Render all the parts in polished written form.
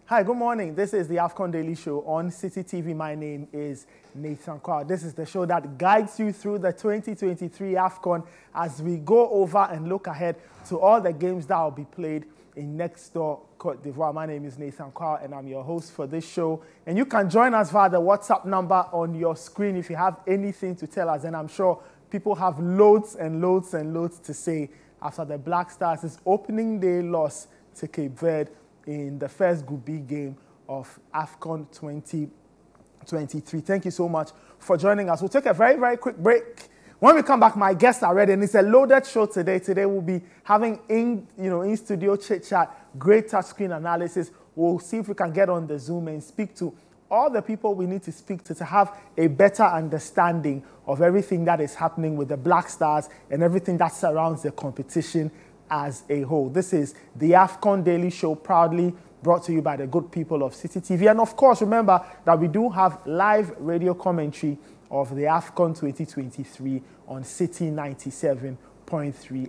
Hi, good morning. This is the AFCON Daily Show on Citi TV. My name is Nathan Carr. This is the show that guides you through the 2023 AFCON as we go over and look ahead to all the games that will be played in next door Cote d'Ivoire. My name is Nathan Carr and I'm your host for this show. And you can join us via the WhatsApp number on your screen if you have anything to tell us. And I'm sure people have loads and loads and loads to say after the Black Stars' opening day loss to Cape Verde in the first Group B game of AFCON 2023. Thank you so much for joining us. We'll take a very, very quick break. When we come back, my guests are ready, and it's a loaded show today. Today we'll be having in-studio chit-chat, great touchscreen analysis. We'll see if we can get on the Zoom and speak to all the people we need to speak to have a better understanding of everything that is happening with the Black Stars and everything that surrounds the competition as a whole. This is the AFCON Daily Show, proudly brought to you by the good people of Citi TV. And of course, remember that we do have live radio commentary of the AFCON 2023 on Citi 97.3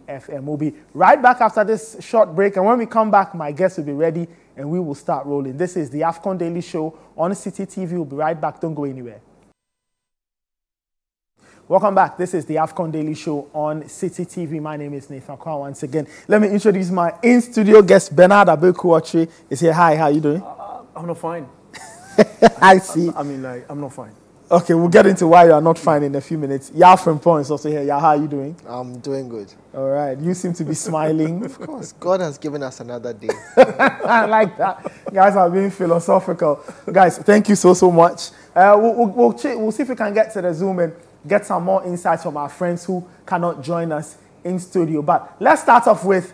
FM. We'll be right back after this short break. And when we come back, my guests will be ready and we will start rolling. This is the AFCON Daily Show on Citi TV. We'll be right back. Don't go anywhere. Welcome back. This is the AFCON Daily Show on Citi TV. My name is Nathan Carr once again. Let me introduce my in-studio guest, Bernard Abekuachi. Is here. Hi, how are you doing? I'm not fine. I see. I'm not fine. Okay, we'll get into why you are not fine in a few minutes. Yao from Point is also here. Yao, how are you doing? I'm doing good. All right. You seem to be smiling. Of course. God has given us another day. I like that. Guys are being philosophical. Guys, thank you so much. We'll see if we can get to the Zoom and get some more insights from our friends who cannot join us in studio. But let's start off with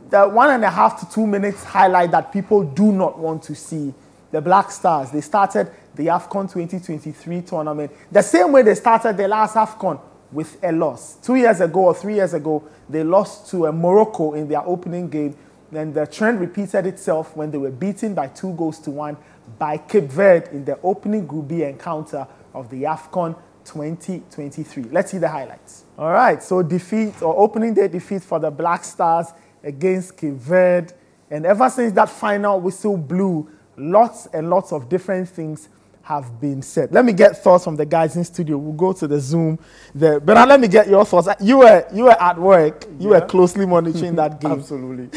the 1.5 to 2 minutes highlight that people do not want to see. The Black Stars, they started the AFCON 2023 tournament the same way they started the last AFCON, with a loss. 2 years ago or 3 years ago, they lost to Morocco in their opening game. Then the trend repeated itself when they were beaten by 2-1 by Cape Verde in the opening Group B encounter of the AFCON 2023. Let's see the highlights. All right, so defeat or opening day defeat for the Black Stars against Cape Verde. And ever since that final whistle blew, lots and lots of different things have been said. Let me get thoughts from the guys in studio. We'll go to the Zoom there. But let me get your thoughts. You were at work. You were closely monitoring that game. Absolutely.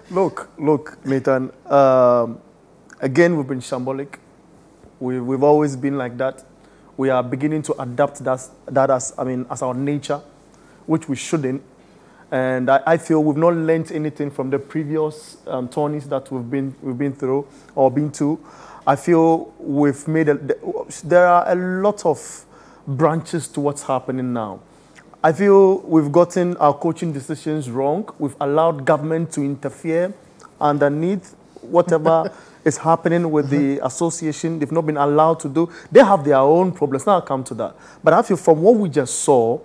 Look, Nathan. Again, we've been shambolic. We've always been like that. We are beginning to adapt that as our nature, which we shouldn't. And I feel we've not learned anything from the previous tourneys that we've been through or been to. I feel we've made there are a lot of branches to what's happening now. I feel we've gotten our coaching decisions wrong. We've allowed government to interfere underneath whatever is happening with the association. They've not been allowed to do. They have their own problems. Now I'll come to that. But I feel from what we just saw,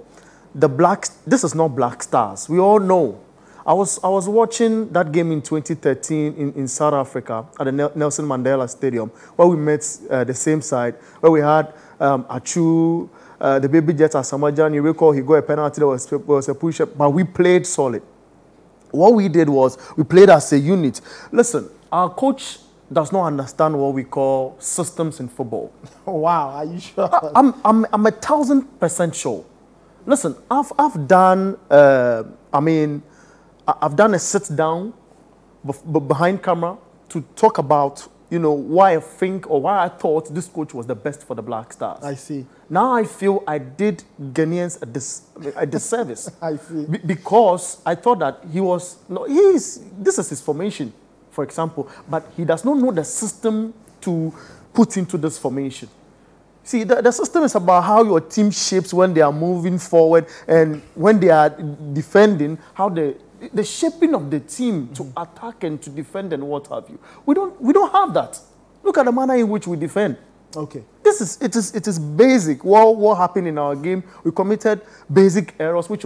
this is not Black Stars. We all know. I was watching that game in 2013 in South Africa at the Nelson Mandela Stadium, where we met the same side, where we had Achu, the baby Jets Asamajan. You recall he got a penalty, there was a push-up, but we played solid. What we did was we played as a unit. Listen, our coach does not understand what we call systems in football. Wow, are you sure? I'm 1,000% sure. Listen, I've done I've done a sit down behind camera to talk about why I think or why I thought this coach was the best for the Black Stars. I see. Now I feel I did Ghanaians a disservice. I see. Because I thought that this is his formation, for example, but he does not know the system to put into this formation. See, the system is about how your team shapes when they are moving forward and when they are defending, how the shaping of the team to attack and to defend and what have you. We don't have that. Look at the manner in which we defend. Okay. It is basic. What happened in our game? We committed basic errors, which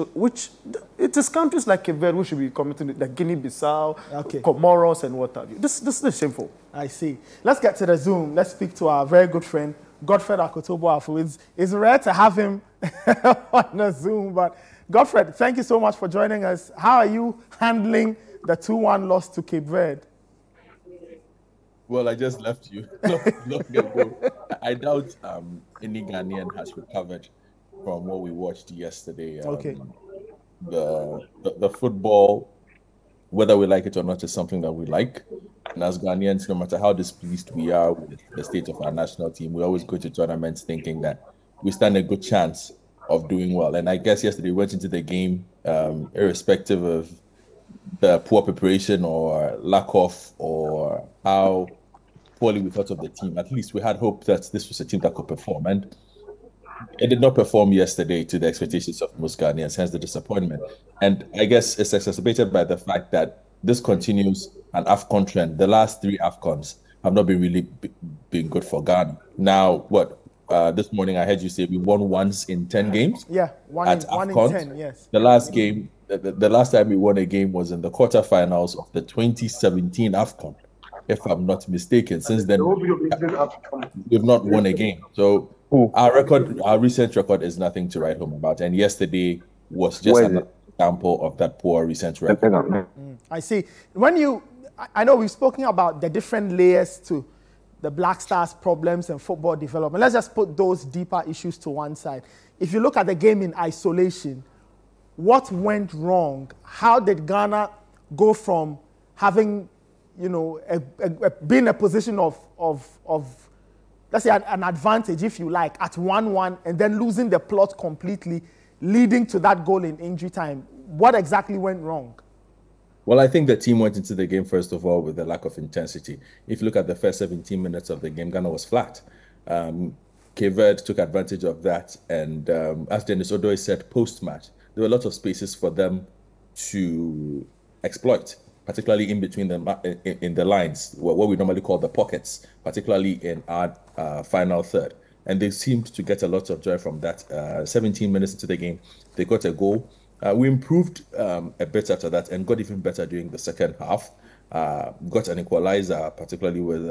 it is countries like Cape Verde who should be committing, like Guinea-Bissau, Comoros, and what have you. This is shameful. I see. Let's get to the Zoom. Let's speak to our very good friend, Godfred Akotobo-Afu. It's rare to have him on the Zoom, but Godfred, thank you so much for joining us. How are you handling the 2-1 loss to Cape Verde? Well, I just left you long ago. I doubt any Ghanaian has recovered from what we watched yesterday. Okay. The football, whether we like it or not, is something that we like. And as Ghanaians, no matter how displeased we are with the state of our national team, we always go to tournaments thinking that we stand a good chance of doing well. And I guess yesterday we went into the game, irrespective of the poor preparation or lack of, or how poorly we thought of the team. At least we had hope that this was a team that could perform. And it did not perform yesterday to the expectations of most Ghanaians, hence the disappointment. And I guess it's exacerbated by the fact that this continues an AFCON trend. The last three AFCONs have not been really been good for Ghana. Now, this morning I heard you say we won once in 10 games. Yeah, one in 10, yes. The last game, the last time we won a game was in the quarterfinals of the 2017 AFCON, if I'm not mistaken. Since then, we've not won a game. So our recent record is nothing to write home about. And yesterday was just an example of that poor recent record. I see. I know we've spoken about the different layers to the Black Stars' problems and football development. Let's just put those deeper issues to one side. If you look at the game in isolation, what went wrong? How did Ghana go from having, being a position of let's say an advantage, if you like, at 1-1, and then losing the plot completely, leading to that goal in injury time? What exactly went wrong? Well, I think the team went into the game, first of all, with a lack of intensity. If you look at the first 17 minutes of the game, Ghana was flat. Cape Verde took advantage of that. And as Dennis Odoye said post-match, there were a lot of spaces for them to exploit, particularly in between them in the lines, what we normally call the pockets, particularly in our final third. And they seemed to get a lot of joy from that. 17 minutes into the game, they got a goal. We improved a bit after that and got even better during the second half. Got an equalizer, particularly with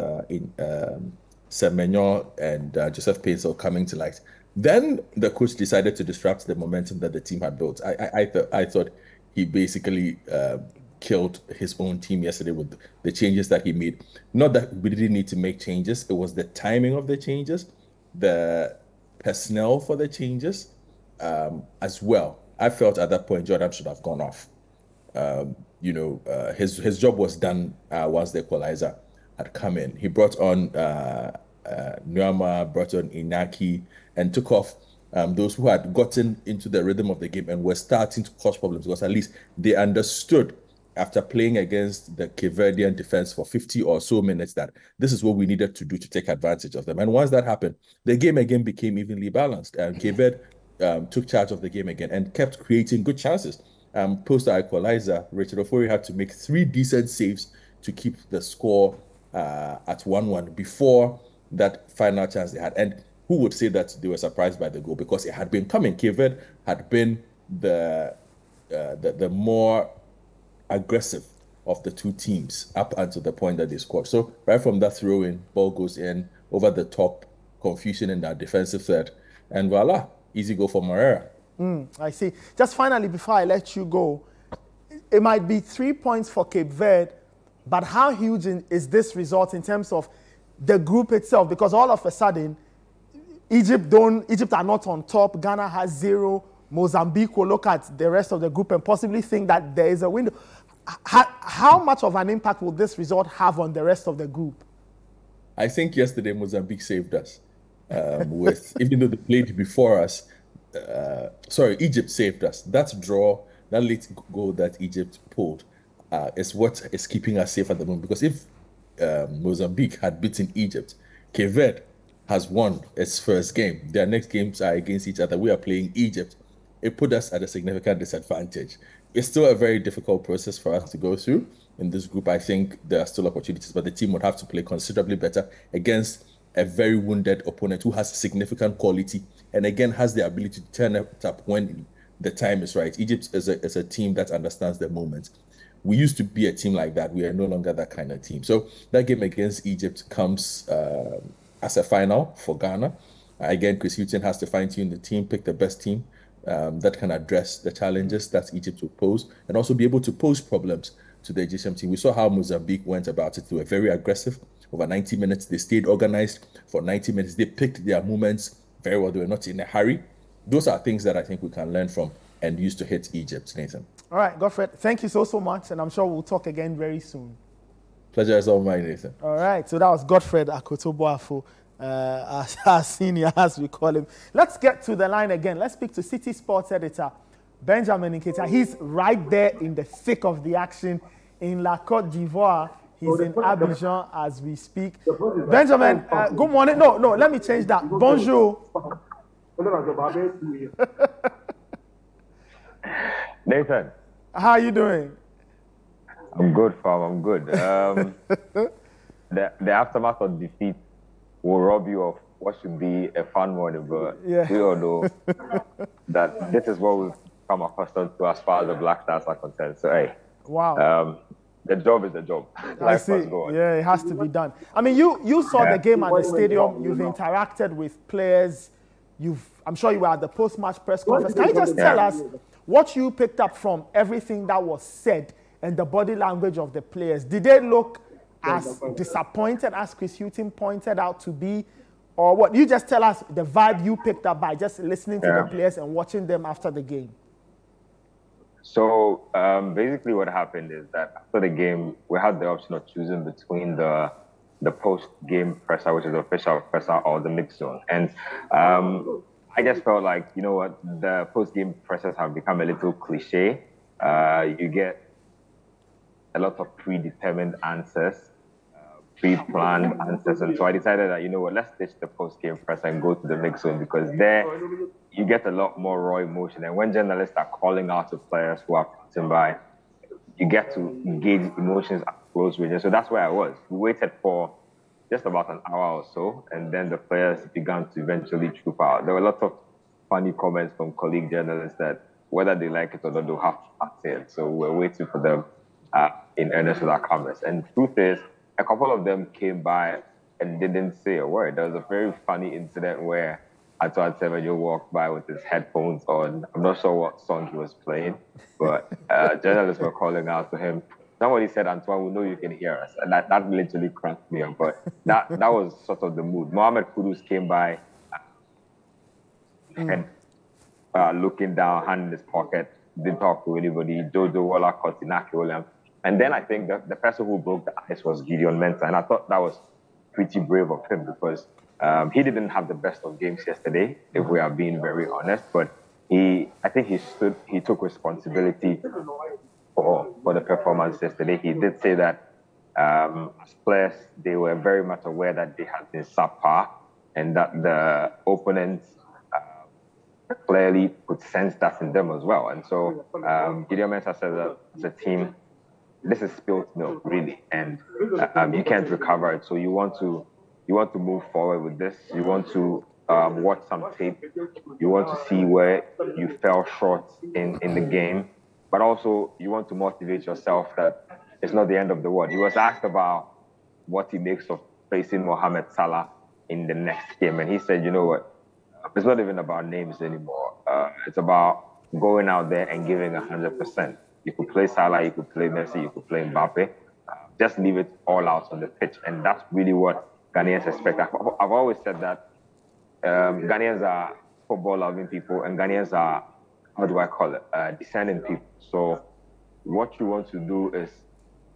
Semenyo and Joseph Painsil coming to light. Then the coach decided to disrupt the momentum that the team had built. I thought he basically killed his own team yesterday with the changes that he made. Not that we didn't need to make changes. It was the timing of the changes, the personnel for the changes as well. I felt at that point Jordan should have gone off. His job was done once the equalizer had come in. He brought on Nuama, brought on Inaki, and took off those who had gotten into the rhythm of the game and were starting to cause problems, because at least they understood after playing against the Cape Verdean defense for 50 or so minutes that this is what we needed to do to take advantage of them. And once that happened, the game again became evenly balanced. And Cape Verde took charge of the game again and kept creating good chances. Post our equalizer, Richard Ofori had to make 3 decent saves to keep the score at 1-1 before that final chance they had. And who would say that they were surprised by the goal? Because it had been coming. Cape Verde had been the more aggressive of the two teams up until the point that they scored. So right from that throw-in, ball goes in, over the top, confusion in that defensive third, and voila, easy goal for Moreira. I see. Just finally, before I let you go, it might be 3 points for Cape Verde, but how huge is this result in terms of the group itself? Because all of a sudden, Egypt are not on top. Ghana has 0. Mozambique will look at the rest of the group and possibly think that there is a window. How much of an impact will this result have on the rest of the group? I think yesterday Mozambique saved us. Even though they played before us, Egypt saved us. That draw, that late goal that Egypt pulled, is what is keeping us safe at the moment. Because if Mozambique had beaten Egypt, Cape Verde has won its first game. Their next games are against each other. We are playing Egypt. It put us at a significant disadvantage. It's still a very difficult process for us to go through in this group. I think there are still opportunities, but the team would have to play considerably better against a very wounded opponent who has significant quality and again has the ability to turn it up when the time is right. Egypt is a team that understands the moment. We used to be a team like that. We are no longer that kind of team. So that game against Egypt comes as a final for Ghana. Again, Chris Hughton has to fine-tune the team, pick the best team that can address the challenges that Egypt will pose and also be able to pose problems to the Egyptian team. We saw how Mozambique went about it. They were very aggressive. over 90 minutes. They stayed organized for 90 minutes. They picked their movements very well. They were not in a hurry. Those are things that I think we can learn from and use to hit Egypt, Nathan. All right, Godfred, thank you so much, and I'm sure we'll talk again very soon. Pleasure is all mine, Nathan. All right, so that was Godfred Akotoboafo, our senior, as we call him. Let's get to the line again. Let's speak to Citi Sports Editor Benjamin Nketiah. He's right there in the thick of the action in La Côte d'Ivoire. He's in Abidjan as we speak. Benjamin, good morning. No, let me change that. Bonjour. Nathan. How are you doing? I'm good, fam. I'm good. The aftermath of defeat will rob you of what should be a fun morning, but we all know that this is what we've come accustomed to as far as the Black Stars are concerned. So, hey. Wow. The job is the job. I see. Yeah, it has to be done. I mean, you saw the game at the stadium. You've interacted with players. I'm sure you were at the post-match press conference. Can you just tell us what you picked up from everything that was said and the body language of the players? Did they look as disappointed as Chris Hughton pointed out to be? Or what? You just tell us the vibe you picked up by just listening to the players and watching them after the game. So basically what happened is that after the game, we had the option of choosing between the post-game presser, which is the official presser, or the mix zone. And I just felt like, you know what, the post-game pressers have become a little cliche. You get a lot of predetermined answers, pre-planned answers. And so I decided that, you know what, let's ditch the post-game presser and go to the mix zone, because there you get a lot more raw emotion. And when journalists are calling out to players who are passing by, you get to gauge emotions at close range. So that's where I was. We waited for just about an hour or so, and then the players began to eventually troop out. There were a lot of funny comments from colleague journalists that whether they like it or not, they'll have to say it. So we're waiting for them in earnest with our cameras. And the truth is, a couple of them came by and didn't say a word. There was a very funny incident where Antoine Semenyo walked by with his headphones on. I'm not sure what song he was playing, but journalists were calling out to him. Somebody said, Antoine, we know you can hear us. And that literally cracked me up. But that was sort of the mood. Mohamed Kudus came by and looking down, hand in his pocket, didn't talk to anybody. Jojo Walla, Kotinaki Williams. And then I think the person who broke the ice was Gideon Mensah. And I thought that was pretty brave of him, because he didn't have the best of games yesterday, if we are being very honest. But I think he took responsibility for the performance yesterday. He did say that as players, they were very much aware that they had been subpar and that the opponents clearly could sense that in them as well. And so Gideon Mensah said that as a team, this is spilt milk, really, and you can't recover it. So you want to move forward with this. You want to watch some tape. You want to see where you fell short in the game, but also you want to motivate yourself that it's not the end of the world. He was asked about what he makes of facing Mohamed Salah in the next game, and he said, you know what, it's not even about names anymore. It's about going out there and giving 100%. You could play Salah, you could play Messi, you could play Mbappe. Just leave it all out on the pitch. And that's really what Ghanaians expect. I've always said that Ghanaians are football-loving people, and Ghanaians are, how do I call it, discerning people. So what you want to do is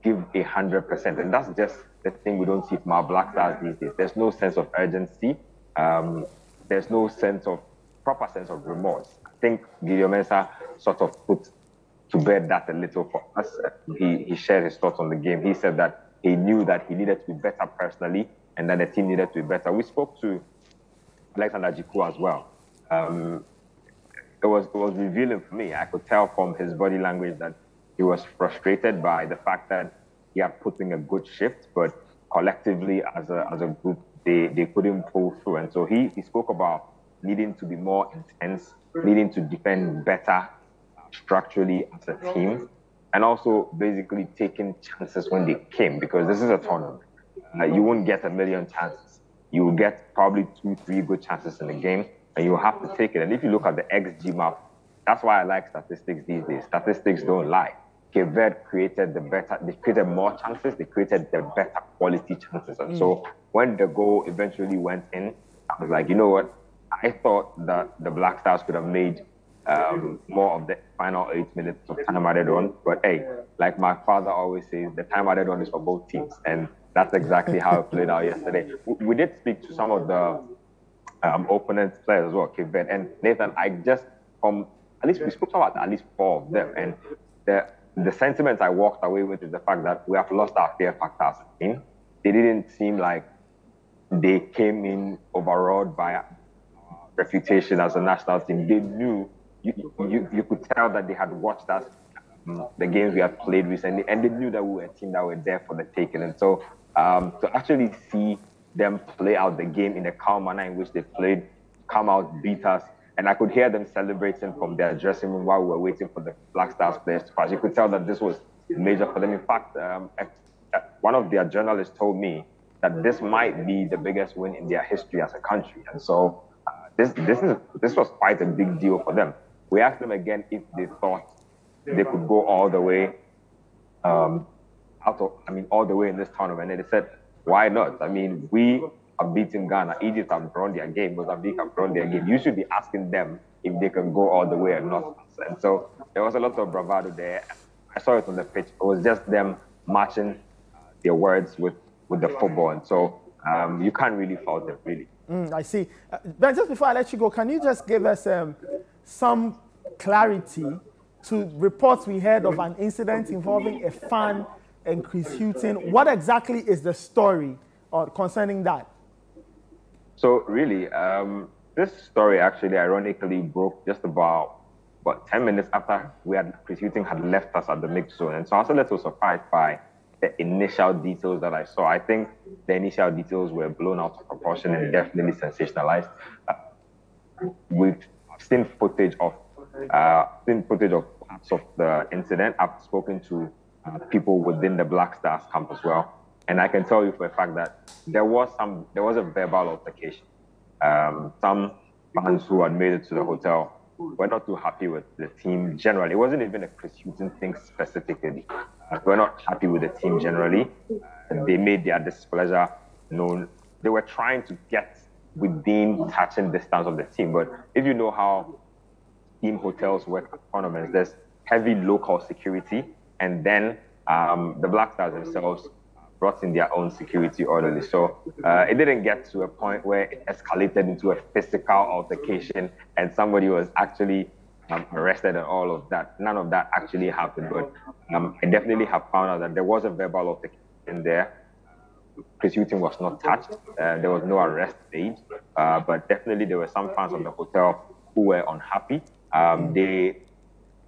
give 100%. And that's just the thing we don't see from our Black Stars these days. There's no sense of urgency. There's no proper sense of remorse. I think Gideon Mensah sort of put to bed that a little for us. He shared his thoughts on the game. He said that he knew that he needed to be better personally and that the team needed to be better. We spoke to Alexander Jiku as well. It was revealing for me. I could tell from his body language that he was frustrated by the fact that he had put in a good shift, but collectively as a group, they couldn't pull through. And so he spoke about needing to be more intense, needing to defend better structurally as a team, and also basically taking chances when they came, because this is a tournament. You won't get a million chances. You will get probably 2-3 good chances in the game, and you have to take it. And if you look at the XG map, that's why I like statistics these days. Statistics don't lie. Cape Verde they created more chances, they created the better quality chances. And so when the goal eventually went in, I was like, you know what? I thought that the Black Stars could have made more of the final 8 minutes of time added on. But hey, like my father always says, the time added on is for both teams. And that's exactly how it played out yesterday. We did speak to some of the opponent players as well, Cape Verde. And Nathan, at least we spoke about at least 4 of them. And the sentiment I walked away with is the fact that we have lost our fear factor as a team. They didn't seem like they came in overawed by reputation as a national team. They knew, you could tell that they had watched us, the games we had played recently, and they knew that we were a team that were there for the taking. And so to actually see them play out the game in the calm manner in which they played, come out, beat us, and I could hear them celebrating from their dressing room while we were waiting for the Black Stars players to pass. You could tell that this was major for them. In fact, one of their journalists told me that this might be the biggest win in their history as a country. And so this was quite a big deal for them. We asked them again if they thought they could go all the way all the way in this tournament. And they said, why not? I mean, we have beaten Ghana. Egypt have drawn their game. Mozambique have drawn their game. You should be asking them if they can go all the way and not us. And so there was a lot of bravado there. I saw it on the pitch. It was just them matching their words with the football. And so you can't really fault them, really. I see. Ben, just before I let you go, can you just give us some clarity to reports we heard of an incident involving a fan and Chris Hughton? What exactly is the story concerning that? So really, this story actually ironically broke just about 10 minutes after Chris Hughton had left us at the mixed zone. And so I was a little surprised by the initial details that I saw. I think the initial details were blown out of proportion and definitely sensationalized. We've seen footage of parts of the incident. I've spoken to people within the Black Stars camp as well, and I can tell you for a fact that there was a verbal altercation. Some fans who had made it to the hotel were not too happy with the team generally. It wasn't even a Chris Hughton thing specifically. We're not happy with the team generally. They made their displeasure known. They were trying to get within touching distance of the team. But if you know how team hotels work at tournaments, there's heavy local security. And then the Black Stars themselves brought in their own security orderly. So it didn't get to a point where it escalated into a physical altercation and somebody was actually arrested and all of that. None of that actually happened. But I definitely have found out that there was a verbal altercation there. Chris Hughton was not touched. There was no arrest made. But definitely there were some fans of the hotel who were unhappy. They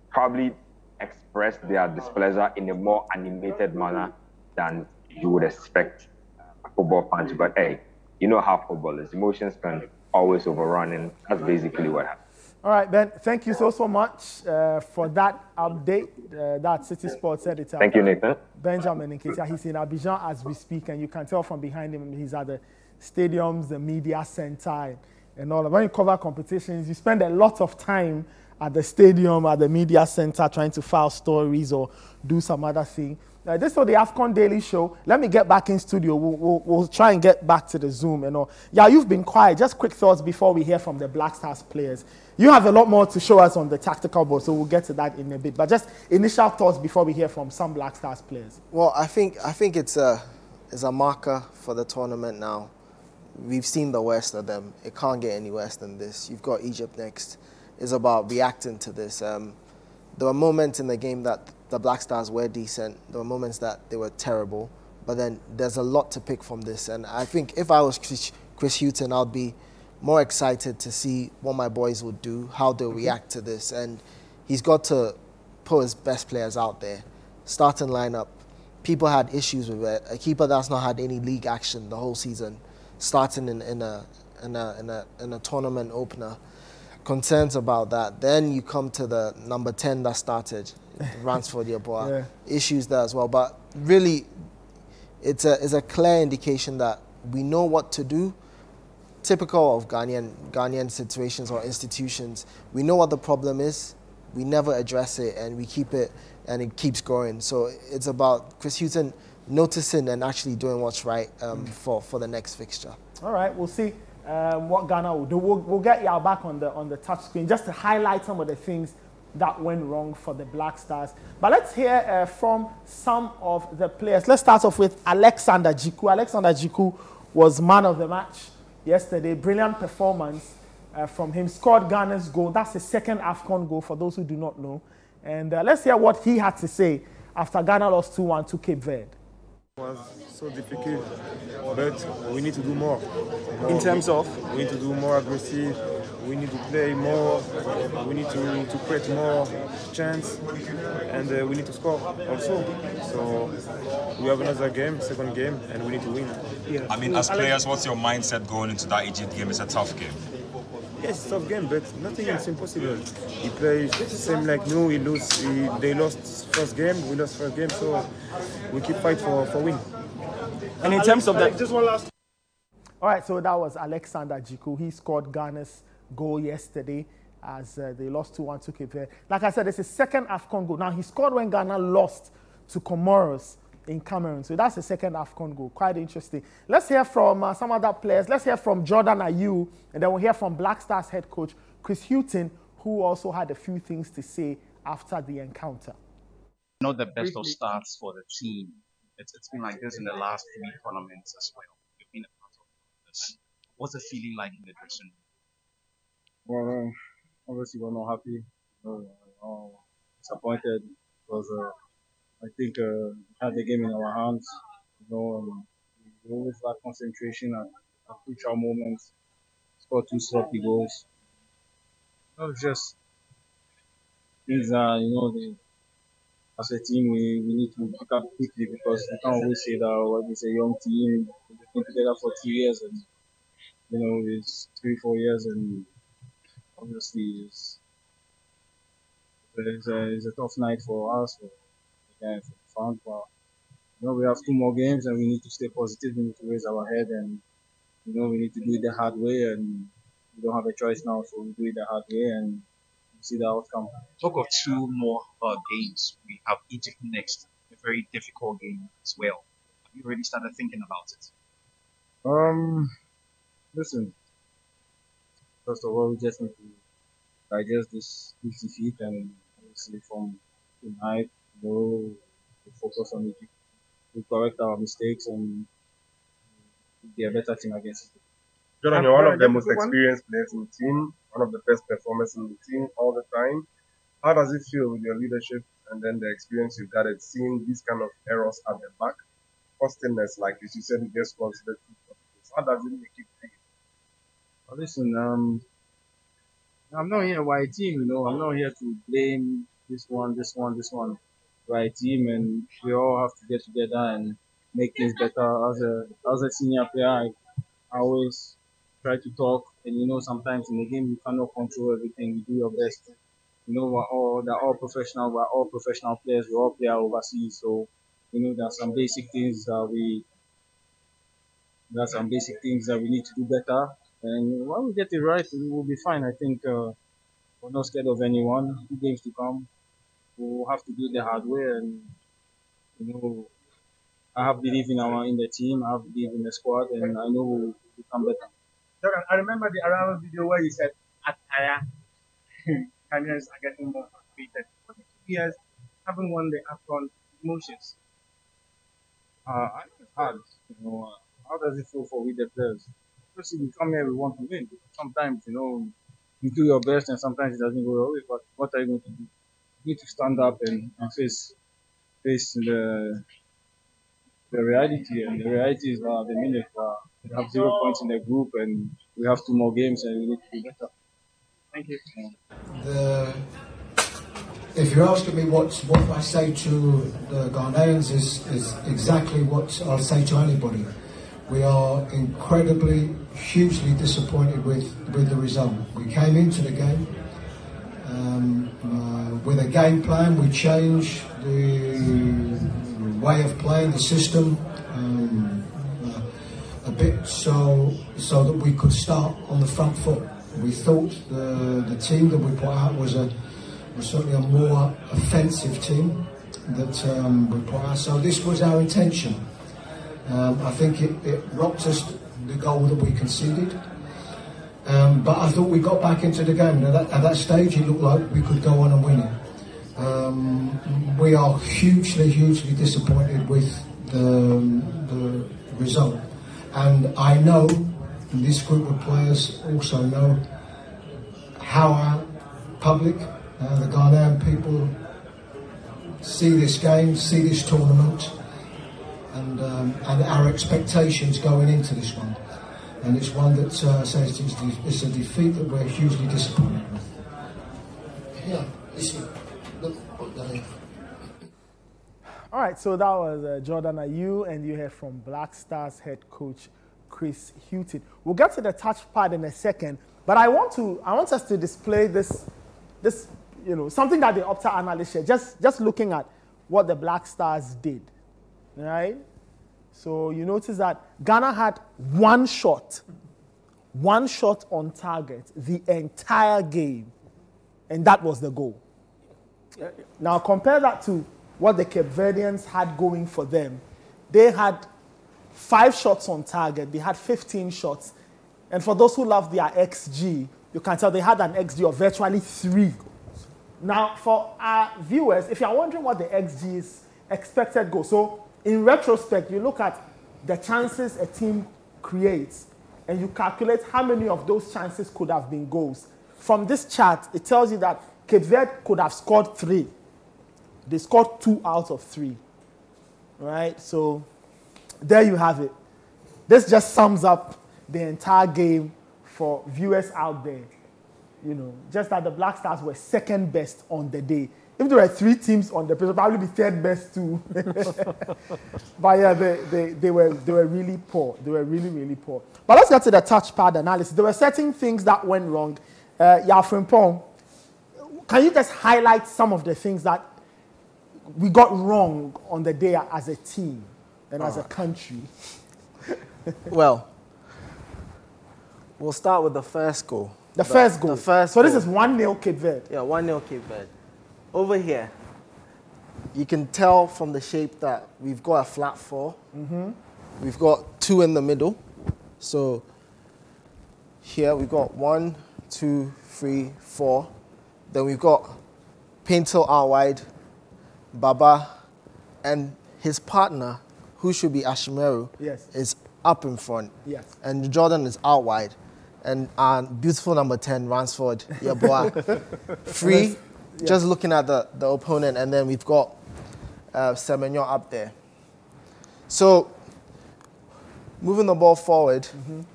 probably expressed their displeasure in a more animated manner than you would expect a football fan to. But hey, you know how football is. Emotions can always overrun, and that's basically what happened. All right, Ben, thank you so much for that update. That Citi Sports editor. Thank you, Nathan. Benjamin Nketiah. He's in Abidjan as we speak, and you can tell from behind him he's at the stadiums, the media center, and all. When you cover competitions, you spend a lot of time at the stadium, at the media center, trying to file stories or do some other thing. This is the AFCON Daily Show. Let me get back in studio. We'll try and get back to the Zoom and all. Yeah, you've been quiet. Just quick thoughts before we hear from the Black Stars players. You have a lot more to show us on the tactical board, so we'll get to that in a bit. But just initial thoughts before we hear from some Black Stars players. Well, I think it's a marker for the tournament now. We've seen the worst of them. It can't get any worse than this. You've got Egypt next. It's about reacting to this. There were moments in the game that the Black Stars were decent. There were moments that they were terrible. But then there's a lot to pick from this. And I think if I was Chris Hughton, I'd be more excited to see what my boys would do, how they'll react to this. And he's got to put his best players out there. Starting lineup. People had issues with it. A keeper that's not had any league action the whole season, starting in a tournament opener. Concerns about that. Then you come to the number 10 that started, Ransford Yeboah. Yeah. Issues there as well. But really, it's a clear indication that we know what to do. Typical of Ghanaian situations or institutions. We know what the problem is. We never address it, and we keep it and it keeps growing. So it's about Chris Hughton noticing and actually doing what's right for the next fixture. All right, we'll see what Ghana will do. We'll get y'all back on the touch screen just to highlight some of the things that went wrong for the Black Stars. But let's hear from some of the players. Let's start off with Alexander Djiku. Alexander Djiku was man of the match yesterday. Brilliant performance from him. Scored Ghana's goal. That's his second AFCON goal, for those who do not know. And let's hear what he had to say after Ghana lost 2-1 to Cape Verde. It was so difficult, but we need to do more. In terms of, we need to do more aggressive, we need to play more, we need to create more chance, and we need to score also. So we have another game, second game, and we need to win. Yeah. I mean, as players, what's your mindset going into that Egypt game? It's a tough game. Yes, it's a tough game, but nothing is impossible. He plays same like no, they lost first game, we lost first game, so we keep fight for win. And in terms of that, just one last. All right, so that was Alexander Djiku. He scored Ghana's goal yesterday as they lost 2-1 to Cape Verde. Like I said, it's his second AFCON goal. Now, he scored when Ghana lost to Comoros in Cameroon. So that's the second AFCON goal. Quite interesting. Let's hear from some other players. Let's hear from Jordan Ayew, and then we'll hear from Black Stars head coach Chris Hughton, who also had a few things to say after the encounter. Not the best of starts for the team. It's been like this in the last 3 tournaments as well. You've been a part of this. What's the feeling like in the dressing room? Well, obviously we're not happy. Disappointed because I think we had the game in our hands. We always lack concentration at crucial moments. Scored 2 sloppy goals. It's just things that as a team we need to pick up quickly, because we can't always say that it's a young team. We've been together for 2 years, and it's 3-4 years, and obviously it's a tough night for us, for the fans. But we have 2 more games, and we need to stay positive. We need to raise our head, and we need to do it the hard way, and we don't have a choice now, so we do it the hard way and see the outcome. Talk of 2 more games. We have Egypt next, a very difficult game as well. Have you already started thinking about it? Listen. First of all, we just need to digest this defeat, and obviously from tonight, we'll focus on Egypt. We'll correct our mistakes and be a better team against it. Jordan, you're one of the most experienced players in the team, one of the best performers in the team all the time. How does it feel with your leadership and then the experience you've gathered, seeing these kind of errors at the back, costing us, like as you said, you just considered 2 points? How does it make you feel? Well, listen, I'm not here by a team, I'm not here to blame this one. We're a team, and we all have to get together and make things better. As a senior player, I always try to talk, and sometimes in the game you cannot control everything. You do your best. They're all professional. We're all professional players. We all play overseas, so there's some basic things that we need to do better. And when we get it right, we will be fine. I think we're not scared of anyone. 2 games to come, we'll have to do it the hard way. And I have belief in the team. I have belief in the squad, and I know we'll become better. Jordan, I remember the Arab video where you said, "Ataya, Ghanaians are getting more frustrated." For 2 years, haven't won the AFCON, emotions. I think it's hard. How does it feel for we the players? Obviously, we come here, we want to win. Sometimes, you do your best, and sometimes it doesn't go your way. But what are you going to do? You need to stand up and face the reality. And the reality is the minute we have 0 points in the group, and we have 2 more games, and we need to be better. Thank you. If you're asking me what I say to the Ghanaians is exactly what I'll say to anybody. We are incredibly, hugely disappointed with the result. We came into the game with a game plan. We changed the way of playing, the system, a bit so that we could start on the front foot. We thought the team that we put out was certainly a more offensive team. we put out. So this was our intention. I think it rocked us, the goal that we conceded. But I thought we got back into the game. At that stage, it looked like we could go on and win it. We are hugely, hugely disappointed with the result. And I know, and this group of players also know, how our public, the Ghanaian people, see this game, see this tournament, and our expectations going into this one. And it's one that says it's a defeat that we're hugely disappointed with. Yeah, all right, so that was Jordan Ayew, and you heard from Black Stars head coach Chris Hughton. We'll get to the touch part in a second, but I want us to display this something that the Opta analyst shared, just looking at what the Black Stars did, right? So you notice that Ghana had one shot on target the entire game, and that was the goal. Now compare that to what the Cape Verdeans had going for them. They had 5 shots on target, they had 15 shots, and for those who love their XG, you can tell they had an XG of virtually 3. Now for our viewers, if you're wondering what the XG is, expected goal. So in retrospect, you look at the chances a team creates and you calculate how many of those chances could have been goals. From this chart, it tells you that Cape Verde could have scored 3. They scored 2 out of 3. Right? So there you have it. This just sums up the entire game for viewers out there. Just that the Black Stars were second best on the day. If there were 3 teams on the pitch, probably be third best too. But yeah, they were really poor. They were really, really poor. But let's get to the touchpad analysis. There were certain things that went wrong. Frimpong, can you just highlight some of the things that we got wrong on the day as a team and as a country? Well, we'll start with the first goal. The first goal. So this is 1-0 Cape Verde. Yeah, 1-0 Cape Verde. Over here, you can tell from the shape that we've got a flat 4. Mm-hmm. We've got 2 in the middle. So here we've got 1, 2, 3, 4. Then we've got Paintel out wide, Baba, and his partner, who should be Ashimeru, yes, is up in front. Yes. And Jordan is out wide. And our beautiful number 10, Ransford, your boy, free. Yeah. Just looking at the opponent, and then we've got Semenyo up there. So, moving the ball forward,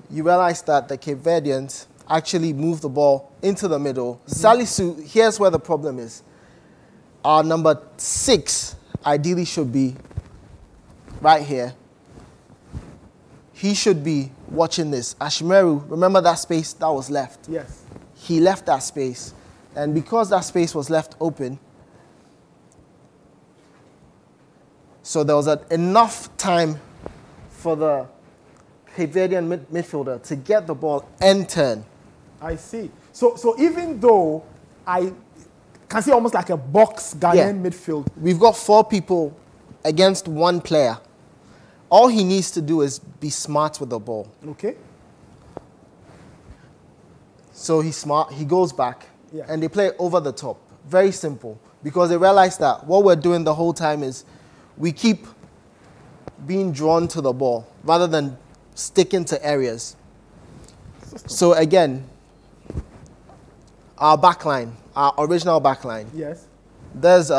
you realize that the Cape Verdeans actually moved the ball into the middle. Salisu, here's where the problem is. Our number 6 ideally should be right here. He should be watching this. Ashimeru, remember that space that was left? Yes. He left that space. And because that space was left open, so there was enough time for the Cape Verdean midfielder to get the ball and turn. I see. So even though I can see almost like a box Ghanaian midfield. We've got 4 people against 1 player. All he needs to do is be smart with the ball. Okay. So he's smart, he goes back. Yeah. And they play over the top. Very simple. Because they realize that what we're doing the whole time is we keep being drawn to the ball rather than sticking to areas. So again, our backline, our original backline. Yes. There's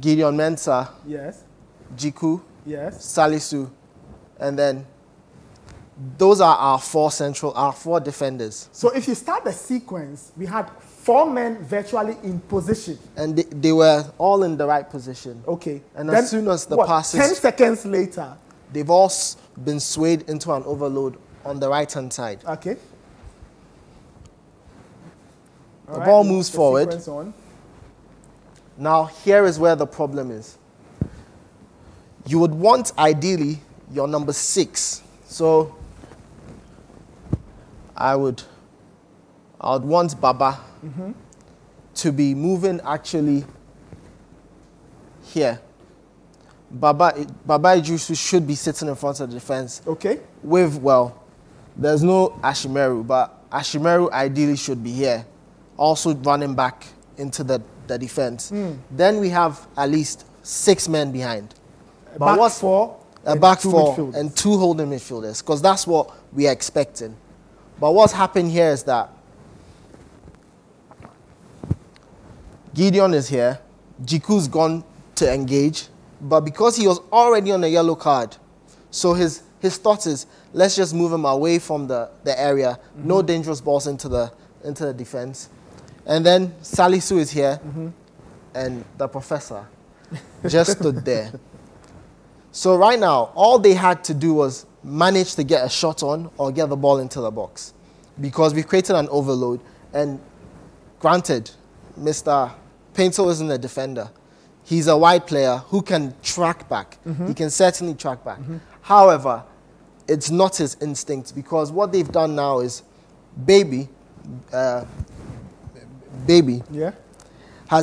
Gideon Mensah. Yes. Jiku. Yes. Salisu. And then those are our 4 defenders. So if you start the sequence, we had 4 men virtually in position. And they were all in the right position. Okay. And then, as soon as the passes... 10 seconds later... They've all been swayed into an overload on the right-hand side. Okay. The ball moves forward. On. Now, here is where the problem is. You would want, ideally, your number 6. So, I would want Baba to be moving actually here. Baba Idrisu should be sitting in front of the defense. Okay. With, well, there's no Ashimeru, but Ashimeru ideally should be here, also running back into the defense. Then we have at least 6 men behind. A back four and 2 holding midfielders, because that's what we are expecting. But what's happened here is that Gideon is here, Jiku's gone to engage, but because he was already on a yellow card, so his thought is, let's just move him away from the area, no dangerous balls into the defense. And then Salisu is here, and the professor just stood there. So right now, all they had to do was manage to get a shot on or get the ball into the box, because we've created an overload. And granted, Mr. Painter isn't a defender. He's a wide player who can track back. He can certainly track back. However, it's not his instinct, because what they've done now is Baby has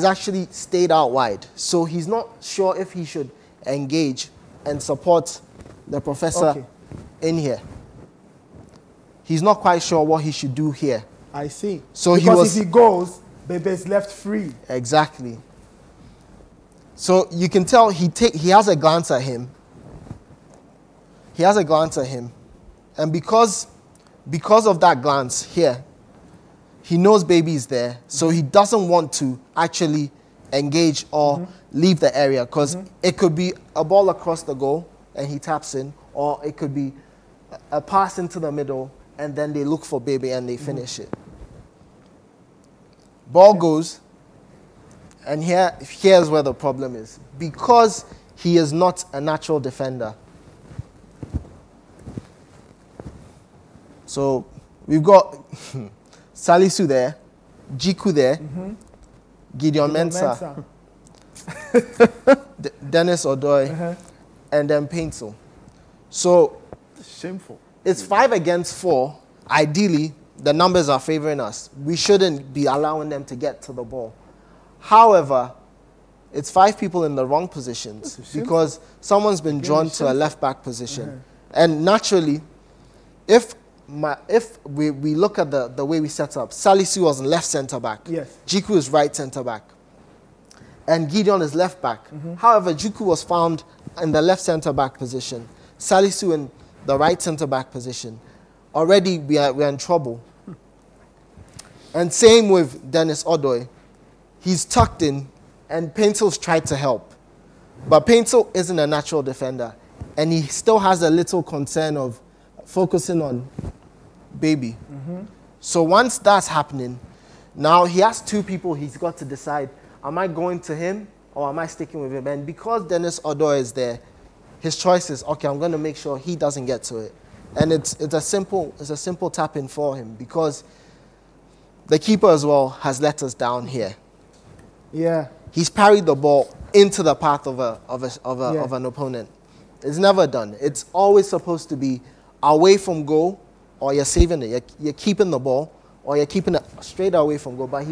actually stayed out wide. So he's not sure if he should engage and support the professor in here. He's not quite sure what he should do here. I see. So because if he goes, Bebe's left free. Exactly. So you can tell he has a glance at him. He has a glance at him. And because of that glance here, he knows Baby is there, so he doesn't want to actually engage or leave the area, because it could be a ball across the goal and he taps in, or it could be a pass into the middle and then they look for Baby and they finish it. Ball goes, and here's where the problem is. Because he is not a natural defender. So we've got Salisu there, Jiku there, Gideon Mensah, Dennis Odoi, and then Paintel. So shameful. It's 5 against 4. Ideally, the numbers are favoring us. We shouldn't be allowing them to get to the ball. However, it's 5 people in the wrong positions, because someone's been drawn to a left-back position. And naturally, if we look at the way we set up, Salisu was left centre-back. Yes. Jiku is right centre-back. And Gideon is left-back. However, Jiku was found in the left centre-back position. Salisu in the right centre-back position. Already, we're in trouble. And same with Dennis Odoi. He's tucked in, and Paintel's tried to help. But Paintel isn't a natural defender, and he still has a little concern of focusing on Baby. So once that's happening, now he has 2 people he's got to decide, am I going to him or am I sticking with him? And because Dennis Odoi is there, his choice is, okay, I'm going to make sure he doesn't get to it. And it's a simple tap-in for him, because the keeper as well has let us down here. Yeah. He's parried the ball into the path of an opponent. It's never done. It's always supposed to be away from goal, or you're saving it. You're keeping the ball, or you're keeping it straight away from goal. But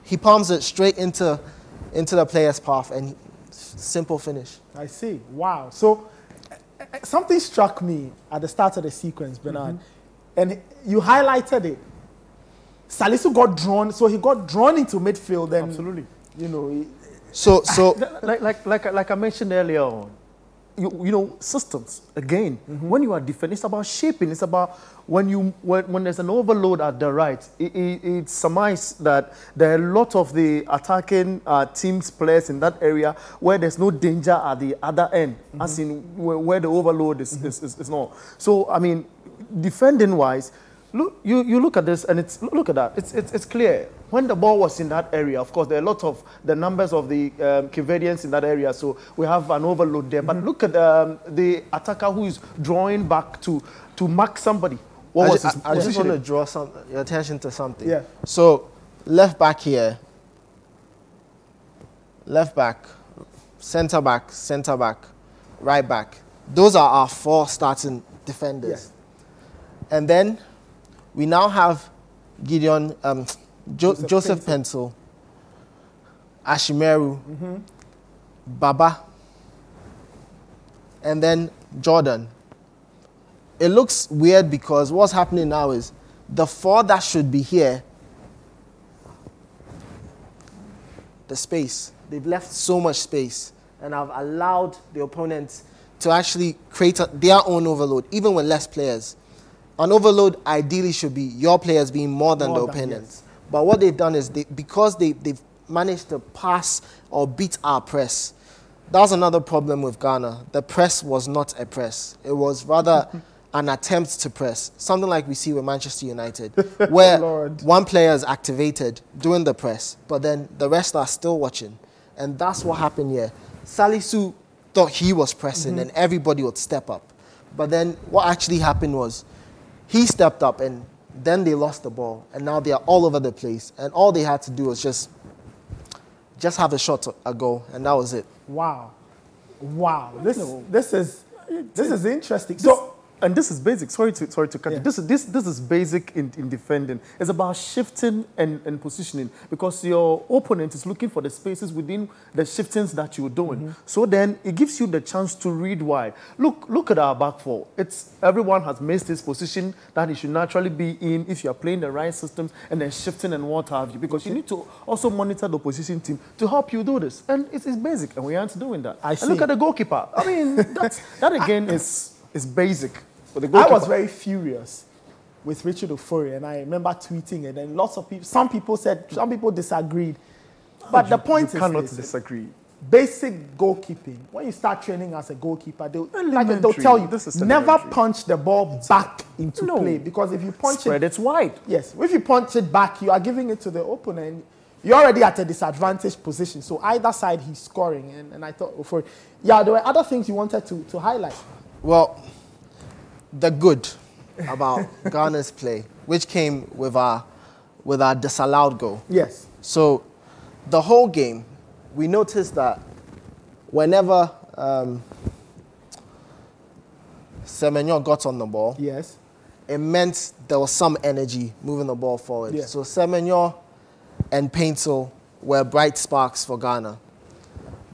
he palms it straight into the player's path, and simple finish. I see. Wow. So something struck me at the start of the sequence, Bernard, and you highlighted it. Salisu got drawn, so he got drawn into midfield. And, absolutely. You know. So like I mentioned earlier on, you know, systems again. When you are defending, it's about shaping. It's about when there's an overload at the right. It's surmised that there are a lot of the attacking teams players in that area where there's no danger at the other end, as in where the overload is not. So I mean, defending wise. Look, you look at this, and look at that. It's clear. When the ball was in that area, of course, there are a lot of the numbers of the Cape Verdeans in that area, so we have an overload there. But look at the attacker who is drawing back to mark somebody. What was his I just want to draw your attention to something. Yeah. So left back here, left back, centre back, right back. Those are our 4 starting defenders. Yes. And then we now have Gideon, Joseph Paintel, Ashimeru, Baba, and then Jordan. It looks weird because what's happening now is the 4 that should be here, the space. They've left so much space and have allowed the opponents to actually create their own overload, even with less players. An overload ideally should be your players being more than the opponents. Yes. But what they've done is, because they've managed to pass or beat our press, that was another problem with Ghana. The press was not a press. It was rather an attempt to press, something like we see with Manchester United, where one player is activated doing the press, but then the rest are still watching. And that's what happened here. Salisu thought he was pressing and everybody would step up. But then what actually happened was he stepped up and then they lost the ball. And now they are all over the place. And all they had to do was just have a shot a goal. And that was it. Wow. Wow. This is interesting. So, and this is basic. Sorry to cut you. This is basic in defending. It's about shifting and positioning, because your opponent is looking for the spaces within the shiftings that you're doing. So then it gives you the chance to read wide. Look at our back four. Everyone has missed his position that he should naturally be in if you are playing the right systems and then shifting and what have you, because you need to also monitor the opposition team to help you do this. And it's basic, and we aren't doing that. And look at the goalkeeper. I mean, that again is basic. I was very furious with Richard Ofori, and I remember tweeting it, and lots of people, some people disagreed. But the point is, you cannot disagree. Basic goalkeeping. When you start training as a goalkeeper, they'll tell you, never punch the ball back into play, because if you punch it's wide. Yes, if you punch it back, you are giving it to the opponent. You're already at a disadvantaged position. So either side, he's scoring, and I thought, Ofori, yeah, there were other things you wanted to highlight. Well, the good about Ghana's play, which came with our disallowed goal. Yes. So the whole game, we noticed that whenever Semenyo got on the ball, yes, it meant there was some energy moving the ball forward. Yes. So Semenyo and Paintsel were bright sparks for Ghana.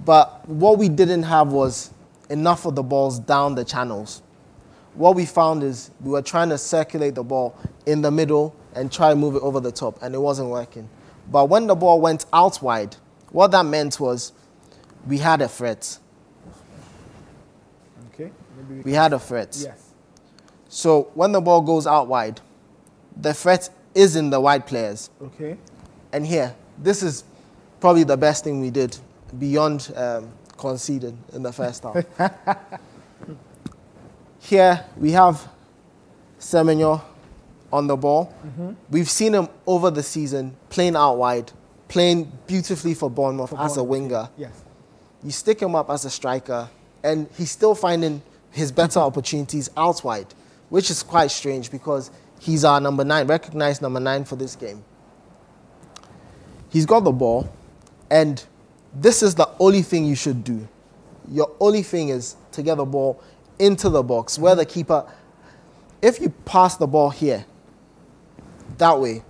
But what we didn't have was enough of the balls down the channels. What we found is we were trying to circulate the ball in the middle and try to move it over the top, and it wasn't working. But when the ball went out wide, what that meant was we had a threat. Okay. We had a threat. Yes. So when the ball goes out wide, the threat is in the wide players. Okay. And here, this is probably the best thing we did beyond conceding in the first half. Here we have Semenyo on the ball. We've seen him over the season playing out wide, playing beautifully for Bournemouth as a winger. Yes. You stick him up as a striker, and he's still finding his better opportunities out wide, which is quite strange because he's our number 9, recognized number 9 for this game. He's got the ball, and this is the only thing you should do. Your only thing is to get the ball into the box where the keeper, if you pass the ball here, that way,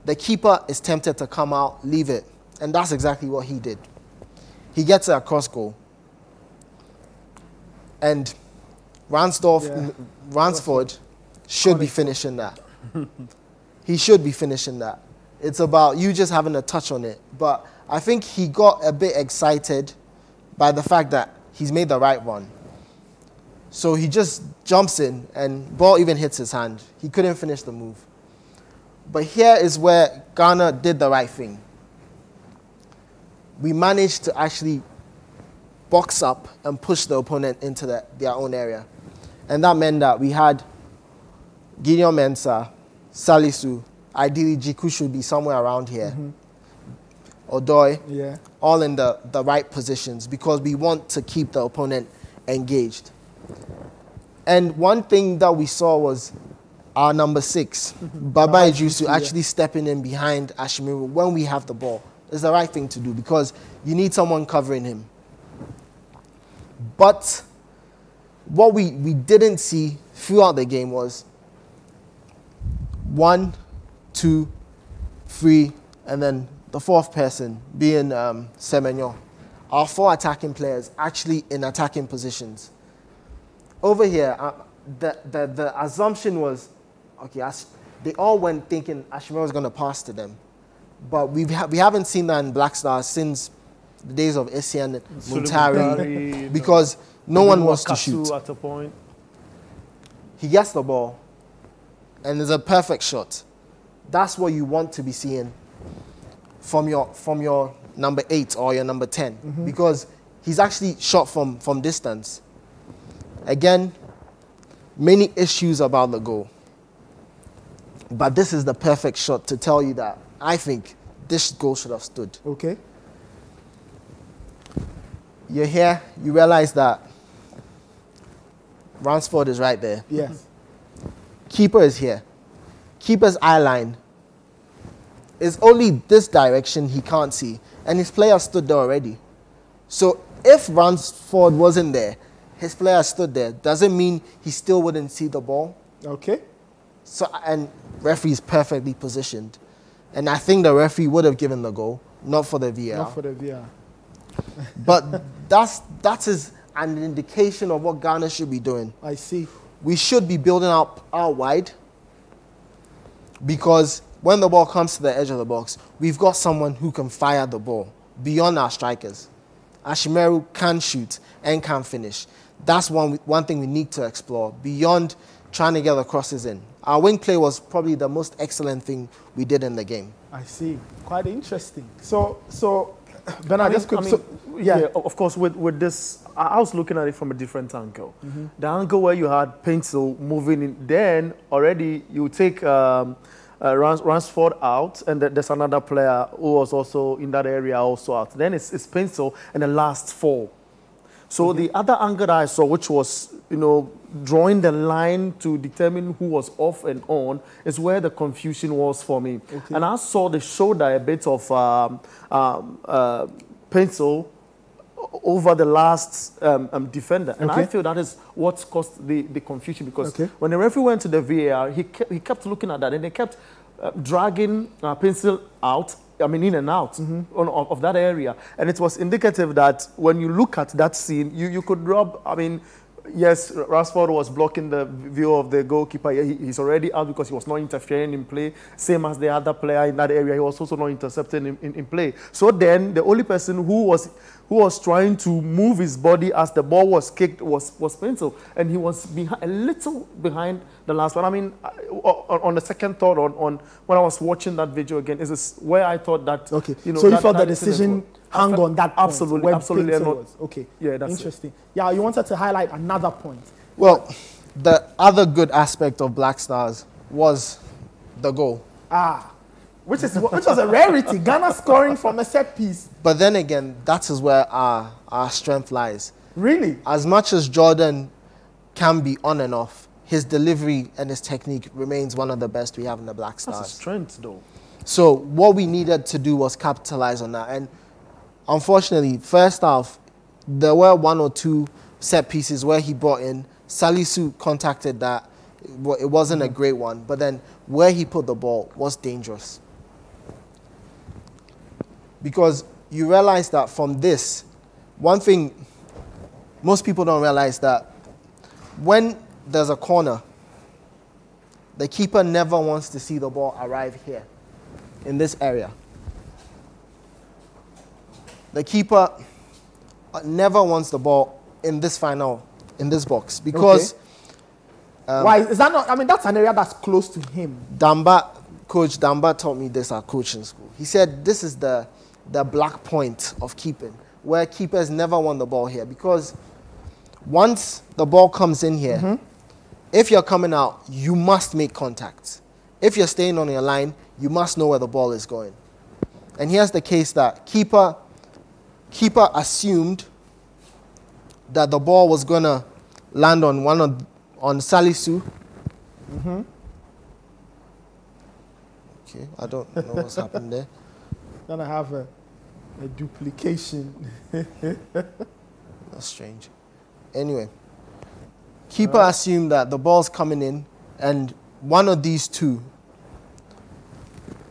the keeper is tempted to come out, leave it. And that's exactly what he did. He gets it across goal. And Ransford should be finishing that. He should be finishing that. It's about you just having a touch on it. But I think he got a bit excited by the fact that he's made the right run. So he just jumps in and ball even hits his hand. He couldn't finish the move. But here is where Ghana did the right thing. We managed to actually box up and push the opponent into their own area. And that meant that we had Gideon Mensah, Salisu, ideally Jiku should be somewhere around here, Odoi, all in the right positions because we want to keep the opponent engaged. And one thing that we saw was our number 6, Baba Idrisu, actually stepping in behind Ashimiru when we have the ball. It's the right thing to do because you need someone covering him. But what we didn't see throughout the game was 1, 2, 3, and then the 4th person being Semenyo. our 4 attacking players actually in attacking positions. Over here, the assumption was, okay, they all went thinking Ashimura was going to pass to them. But we haven't seen that in Black Stars since the days of Essien, Muntari, because no one wants to shoot. At a point. He gets the ball, and it's a perfect shot. That's what you want to be seeing from your number 8 or your number 10, because he's actually shot from distance. Again, many issues about the goal. But this is the perfect shot to tell you that I think this goal should have stood. Okay. You're here, you realize that Ransford is right there. Yes. Keeper is here. Keeper's eye line is only this direction he can't see. And his player stood there already. So if Ransford wasn't there, his player stood there, doesn't mean he still wouldn't see the ball. Okay. So, and referee is perfectly positioned. And I think the referee would have given the goal, not for the VAR. Not for the VAR. But that is an indication of what Ghana should be doing. I see. We should be building up out wide, because when the ball comes to the edge of the box, we've got someone who can fire the ball beyond our strikers. Ashimeru can shoot and can finish. That's one thing we need to explore beyond trying to get the crosses in. Our wing play was probably the most excellent thing we did in the game. I see. Quite interesting. So Bernard, yeah, of course, with this, I was looking at it from a different angle. The angle where you had Pencil moving in, then already you take Ransford out, and there's another player who was also in that area also out. Then it's Pencil and the last 4. So the other angle that I saw, which was, drawing the line to determine who was off and on, is where the confusion was for me. Okay. And I saw the shoulder a bit of Pencil over the last defender. And I feel that is what's caused the confusion, because when the referee went to the VAR, he kept looking at that, and they kept dragging Pencil out, in and out of that area. And it was indicative that when you look at that scene, you could rob, yes, Rashford was blocking the view of the goalkeeper. He's already out because he was not interfering in play. Same as the other player in that area, he was also not intercepting in play. So then the only person who was trying to move his body as the ball was kicked was Pencil. And he was a little behind the last one. On the second thought, on when I was watching that video again, is this where I thought that... Okay, so you felt the decision hung on that point? Absolutely, absolutely. Okay, yeah, that's interesting. Yeah, you wanted to highlight another point. Well, the other good aspect of Black Stars was the goal. Which was a rarity. Ghana scoring from a set piece. But then again, that is where our strength lies. Really? As much as Jordan can be on and off, his delivery and his technique remains one of the best we have in the Black Stars. That's a strength, though. So what we needed to do was capitalize on that. And unfortunately, first half, there were 1 or 2 set pieces where he brought in. Salisu contacted that. It wasn't a great one. But then where he put the ball was dangerous. Because you realize that from this, one thing most people don't realize, that when there's a corner, the keeper never wants to see the ball arrive here, in this area. The keeper never wants the ball in this box, because... why? Is that not... that's an area that's close to him. Coach Damba taught me this at coaching school. He said this is the black point of keeping, where keepers never want the ball here, because once the ball comes in here, if you're coming out, you must make contact. If you're staying on your line, you must know where the ball is going. And here's the case that keeper assumed that the ball was going to land on on Salisu. Okay, I don't know what's happened there. Gonna have a duplication. That's strange. Anyway, keeper assumed that the ball's coming in, and one of these two,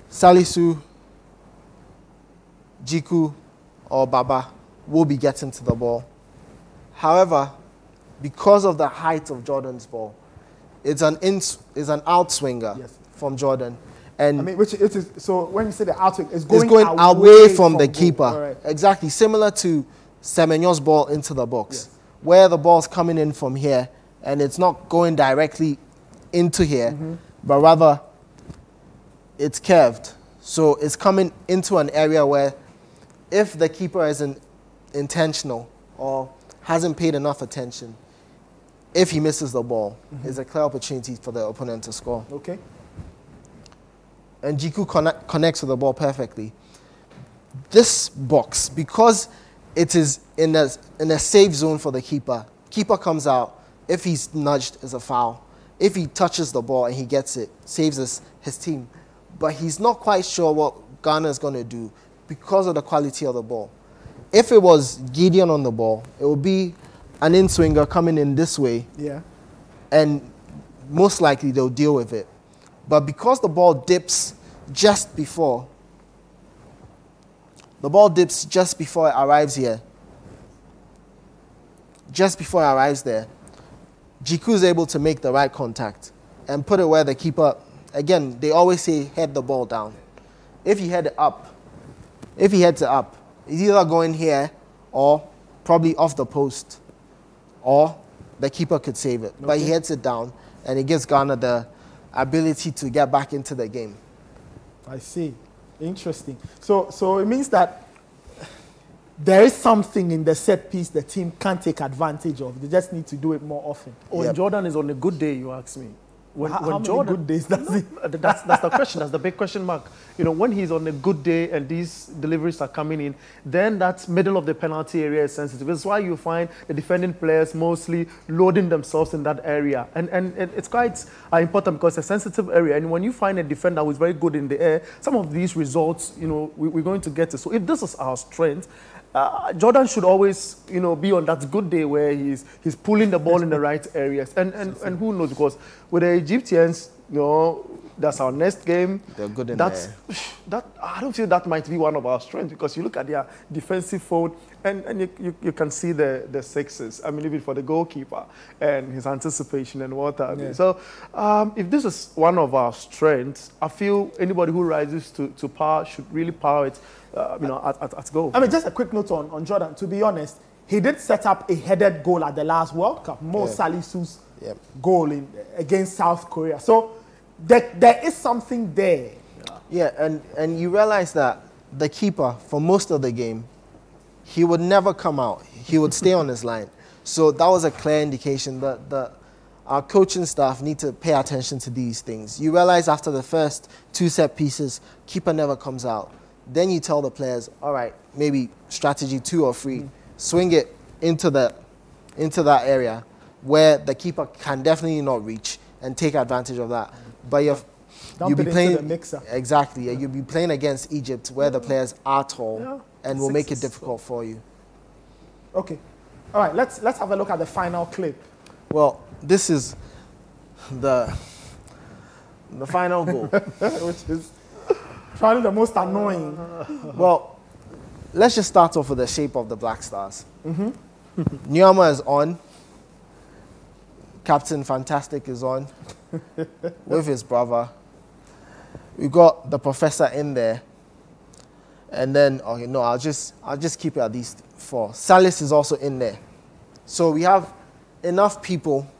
Salisu, Jiku, or Baba, will be getting to the ball. However, because of the height of Jordan's ball, it's an outswinger from Jordan. And I mean, which it is, so when you say the outswing, it's going away from the keeper. Right. Exactly, similar to Semenyo's ball into the box, where the ball's coming in from here, and it's not going directly into here, but rather it's curved. So it's coming into an area where if the keeper isn't intentional or hasn't paid enough attention, if he misses the ball, it's a clear opportunity for the opponent to score. Okay. And Jiku connects with the ball perfectly. This box, because it is in a safe zone for the keeper, keeper comes out. If he's nudged, it's a foul. If he touches the ball and he gets it, saves his team. But he's not quite sure what Ghana is going to do because of the quality of the ball. If it was Gideon on the ball, it would be an in-swinger coming in this way. Yeah. And most likely they'll deal with it. But because the ball dips just before it arrives here, just before it arrives there, Jiku is able to make the right contact and put it where the keeper, again, they always say head the ball down. If he heads it up, it's either going here or probably off the post, or the keeper could save it. Okay. But he heads it down, and it gives Ghana the ability to get back into the game. I see. Interesting. So it means that there is something in the set piece the team can't take advantage of. They just need to do it more often. When Jordan is on a good day, you ask me. How many good days does he? That's the question. That's the big question mark. You know, when he's on a good day and these deliveries are coming in, then that middle of the penalty area is sensitive. That's why you find the defending players mostly loading themselves in that area. And it's quite important because it's a sensitive area. And when you find a defender who's very good in the air, some of these results, you know, we're going to get to. So if this is our strength, Jordan should always, you know, be on that good day where he's pulling the ball in the right areas. And who knows, because with the Egyptians, you know, that's our next game. They're good in there. I don't feel that might be one of our strengths, because you look at their defensive fold and you can see the sixes. I mean, even for the goalkeeper and his anticipation and what have you. So if this is one of our strengths, I feel anybody who rises to power should really power it. You know, at goal. I mean, just a quick note on Jordan. To be honest, he did set up a headed goal at the last World Cup, Mo Salisu's goal against South Korea. So there is something there. Yeah, and you realize that the keeper, for most of the game, he would never come out. He would stay on his line. So that was a clear indication that our coaching staff need to pay attention to these things. You realize after the first 2 set pieces, keeper never comes out. Then you tell the players, all right, maybe strategy 2 or 3, swing it into that area where the keeper can definitely not reach, and take advantage of that. But you'll be playing exactly. You'll be playing against Egypt, where the players are tall and will make it difficult for you. Okay, all right. Let's have a look at the final clip. Well, this is the final goal, which is probably the most annoying. Well, let's just start off with the shape of the Black Stars. Nyama is on. Captain Fantastic is on with his brother. We got the professor in there. And then, okay, no, I'll just keep it at these 4. Salis is also in there. So we have enough people.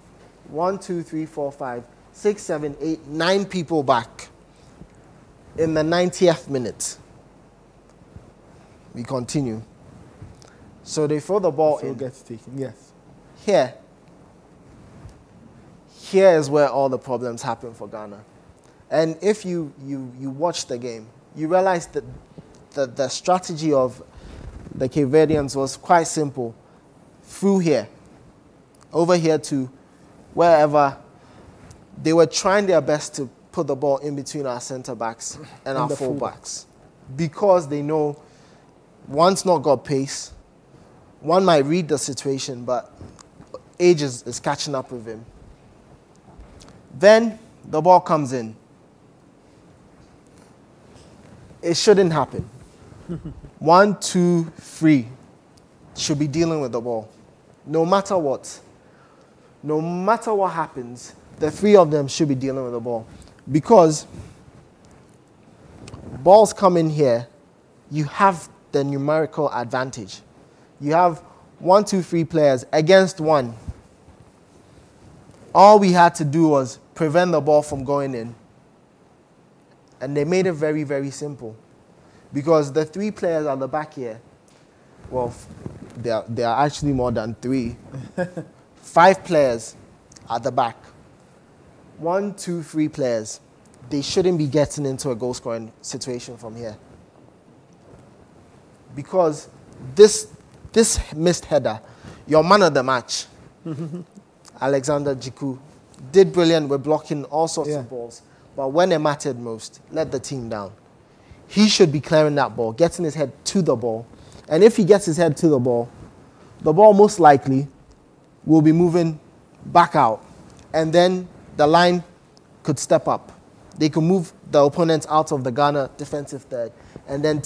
1, 2, 3, 4, 5, 6, 7, 8, 9 people back. In the 90th minute, we continue. So they throw the ball in. Gets taken. Yes. Here is where all the problems happen for Ghana. And if you watch the game, you realize that the strategy of the Cape Verdeans was quite simple. Through here, over here to wherever, they were trying their best to put the ball in between our centre-backs and our full-backs, because they know one's not got pace, one might read the situation, but age is catching up with him. Then the ball comes in. It shouldn't happen. 1, 2, 3. should be dealing with the ball. No matter what. No matter what happens, the three of them should be dealing with the ball. Because balls come in here, you have the numerical advantage. You have 1, 2, 3 players against one. All we had to do was prevent the ball from going in. And they made it very, very simple. Because the 3 players at the back here, well, there are actually more than 3. 5 players at the back. 1, 2, 3 players. They shouldn't be getting into a goal-scoring situation from here. Because this missed header, your man of the match, Alexander Jiku, did brilliant with blocking all sorts of balls. But when it mattered most, let the team down. He should be clearing that ball, getting his head to the ball. And if he gets his head to the ball most likely will be moving back out. And then the line could step up. They could move the opponents out of the Ghana defensive third and then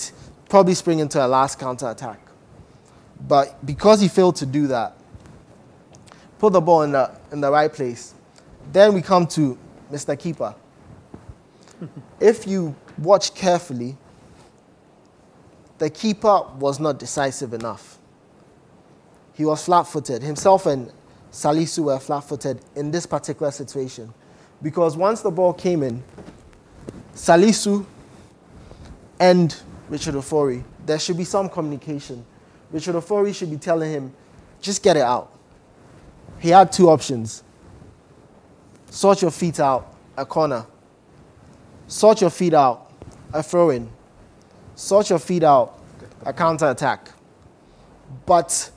probably spring into a last counter-attack. But because he failed to do that, put the ball in the right place, then we come to Mr. Keeper. If you watch carefully, the keeper was not decisive enough. He was flat-footed. Himself and Salisu were flat-footed in this particular situation. Because once the ball came in, Salisu and Richard Ofori, there should be some communication. Richard Ofori should be telling him, just get it out. He had 2 options. Sort your feet out, a corner. Sort your feet out, a throw-in. Sort your feet out, a counter-attack. But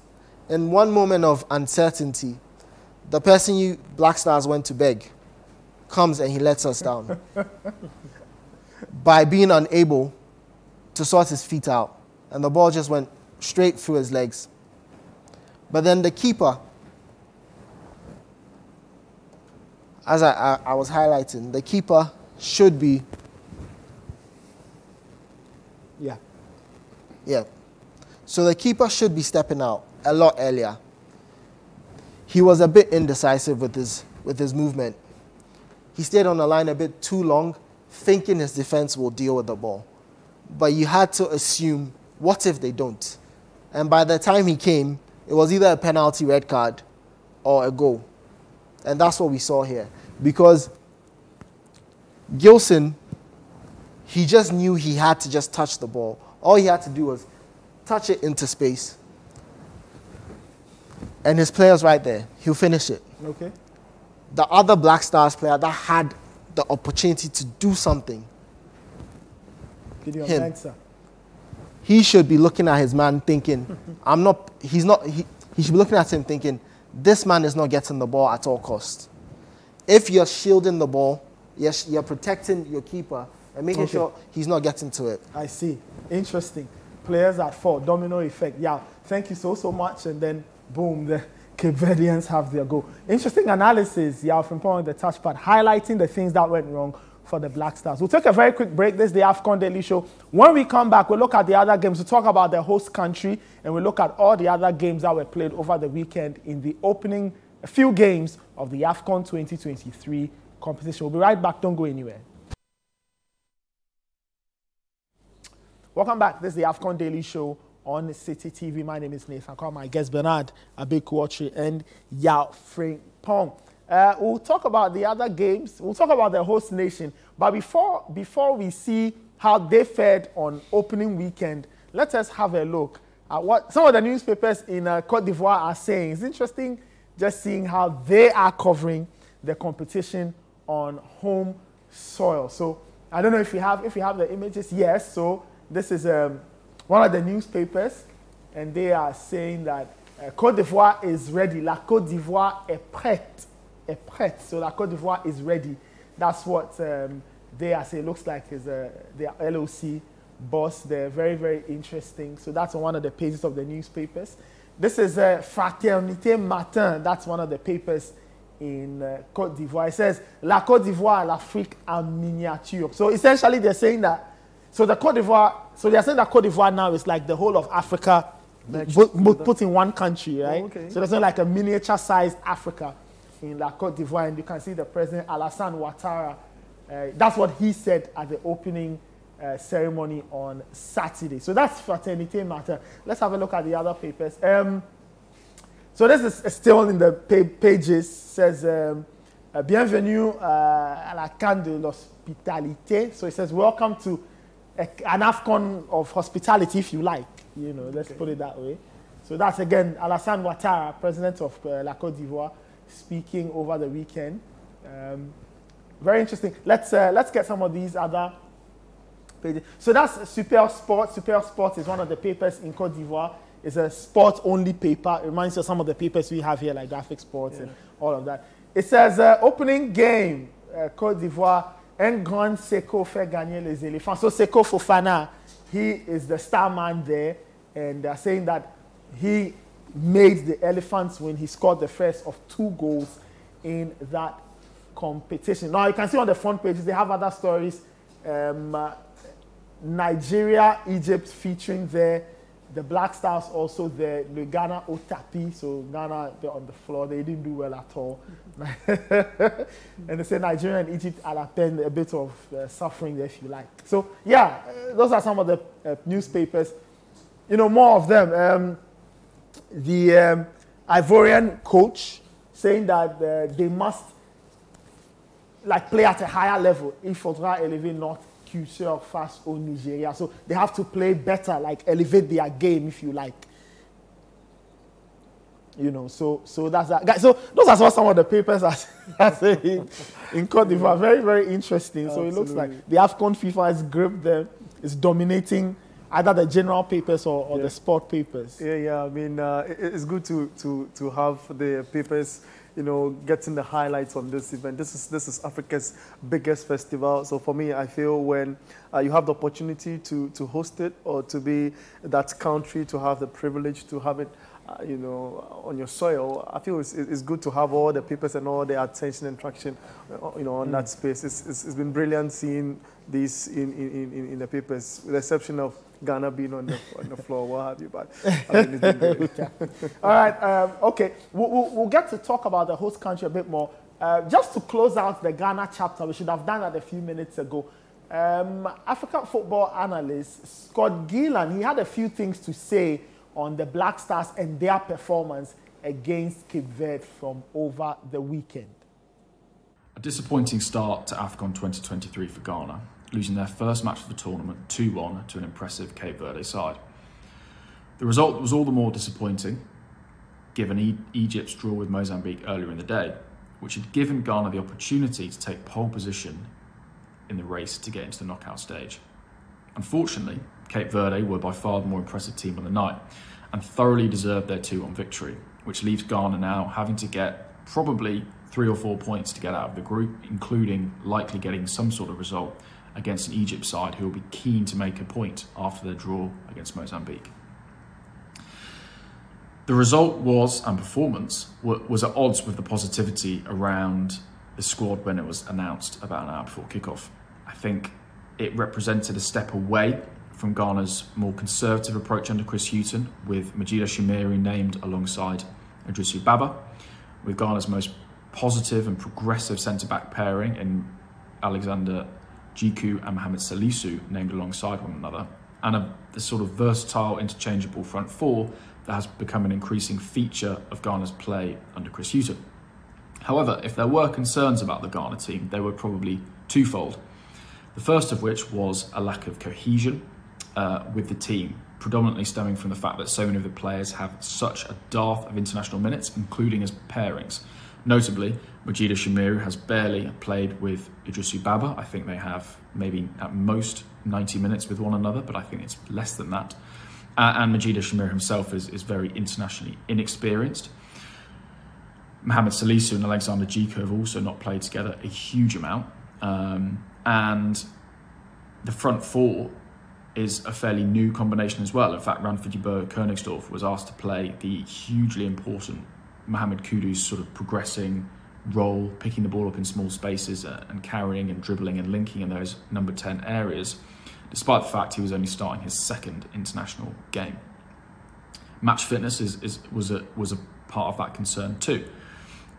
in one moment of uncertainty, the person you Black Stars went to beg comes and he lets us down by being unable to sort his feet out. And the ball just went straight through his legs. But then the keeper, as I was highlighting, the keeper should be... Yeah. So the keeper should be stepping out a lot earlier. He was a bit indecisive with his movement. He stayed on the line a bit too long, thinking his defense will deal with the ball. But you had to assume, what if they don't? And by the time he came, it was either a penalty, red card, or a goal. And that's what we saw here. Because Gilson, he just knew he had to just touch the ball. All he had to do was touch it into space. And his player's right there. He'll finish it. Okay. The other Black Stars player that had the opportunity to do something, him, he should be looking at his man thinking, he should be looking at him thinking, this man is not getting the ball at all costs. If you're shielding the ball, you're protecting your keeper and making sure he's not getting to it. I see. Interesting. Players at fault, domino effect. Yeah, thank you so much. And then, boom, the Cape Verdeans have their goal. Interesting analysis, yeah, from point the touchpad, highlighting the things that went wrong for the Black Stars. We'll take a very quick break. This is the AFCON Daily Show. When we come back, we'll look at the other games. We'll talk about the host country, and we'll look at all the other games that were played over the weekend in the opening few games of the AFCON 2023 competition. We'll be right back. Don't go anywhere. Welcome back. This is the AFCON Daily Show on Citi TV. My name is Nathan. Call my guest Bernard Abekuochi and Yao Frimpong. We'll talk about the other games. We'll talk about the host nation. But before we see how they fared on opening weekend, let us have a look at what some of the newspapers in Cote d'Ivoire are saying. It's interesting just seeing how they are covering the competition on home soil. So I don't know if you have the images. Yes. So this is one of the newspapers, and they are saying that Côte d'Ivoire is ready. La Côte d'Ivoire est prête. So La Côte d'Ivoire is ready. That's what they are saying. It looks like is their LOC boss. They're very, very interesting. So that's on one of the pages of the newspapers. This is Fraternité Matin. That's one of the papers in Côte d'Ivoire. It says La Côte d'Ivoire, l'Afrique en miniature. So essentially they're saying that. So they're saying that Côte d'Ivoire now is like the whole of Africa put in one country, right? Oh, okay. So there's not like a miniature-sized Africa in La Côte d'Ivoire, and you can see the president, Alassane Ouattara. That's what he said at the opening ceremony on Saturday. So that's Fraternité Matin. Let's have a look at the other papers. So this is still in the pages. Says, bienvenue à la CAN de l'hospitalité. So it says, welcome to an AFCON of hospitality, if you like. You know, let's put it that way. So that's, again, Alassane Ouattara, president of La Côte d'Ivoire, speaking over the weekend. Very interesting. Let's get some of these other pages. So that's Super Sport. Super Sport is one of the papers in Côte d'Ivoire. It's a sport-only paper. It reminds you of some of the papers we have here, like Graphic Sports and all of that. It says, opening game, Côte d'Ivoire, un grand Seko fait gagner les éléphants. So Seko Fofana, he is the star man there, and they're saying that he made the Elephants win. He scored the first of 2 goals in that competition. Now, you can see on the front pages, they have other stories. Nigeria, Egypt featuring there. The Black Stars also there. The Ghana au tapis. So Ghana, they're on the floor. They didn't do well at all. And they say Nigeria and Egypt are at a bit of suffering there, if you like. So, yeah, those are some of the newspapers. You know, more of them. The Ivorian coach saying that they must play at a higher level. Il faudra élever notre culture face au Nigeria. So they have to play better, elevate their game, if you like. You know, so that's that. Guys, so those are some of the papers are saying in Côte d'Ivoire. Very, very interesting. Absolutely. So it looks like the AFCON FIFA has gripped them. It's dominating either the general papers or the sport papers. Yeah. I mean, it's good to have the papers, you know, getting the highlights on this event. This is Africa's biggest festival. So for me, I feel when you have the opportunity to host it or to be that country, to have the privilege to have it, you know, on your soil, I feel it's good to have all the papers and all the attention and traction, you know, on that space. It's been brilliant seeing this in the papers, with the exception of Ghana being on the floor, what have you, but I mean, it's been great. All right, okay. We'll get to talk about the host country a bit more. Just to close out the Ghana chapter, we should have done that a few minutes ago. African football analyst Scott Gillan, he had a few things to say on the Black Stars and their performance against Cape Verde from over the weekend. A disappointing start to AFCON 2023 for Ghana, losing their first match of the tournament 2-1 to an impressive Cape Verde side. The result was all the more disappointing, given Egypt's draw with Mozambique earlier in the day, which had given Ghana the opportunity to take pole position in the race to get into the knockout stage. Unfortunately, Cape Verde were by far the more impressive team on the night and thoroughly deserved their 2-1 victory, which leaves Ghana now having to get probably 3 or 4 points to get out of the group, including likely getting some sort of result against an Egypt side who will be keen to make a point after their draw against Mozambique. The result and performance was at odds with the positivity around the squad when it was announced about an hour before kickoff. I think it represented a step away from Ghana's more conservative approach under Chris Hughton, with Majida Shumiri named alongside Idrisu Baba, with Ghana's most positive and progressive centre-back pairing in Alexander Djiku and Mohamed Salisu named alongside one another, and the sort of versatile, interchangeable front four that has become an increasing feature of Ghana's play under Chris Hughton. However, if there were concerns about the Ghana team, they were probably twofold. The first of which was a lack of cohesion with the team, predominantly stemming from the fact that so many of the players have such a dearth of international minutes, including as pairings. Notably, Majida Shumiri has barely played with Idrisu Baba. I think they have maybe at most 90 minutes with one another, but I think it's less than that. And Majida Shumiri himself is very internationally inexperienced. Mohamed Salisu and Alexander Djiku have also not played together a huge amount. And the front four is a fairly new combination as well. In fact, Ranford Koenigsdorf was asked to play the hugely important Mohamed Kudus sort of progressing role, picking the ball up in small spaces and carrying and dribbling and linking in those number 10 areas, despite the fact he was only starting his second international game. Match fitness was a part of that concern too.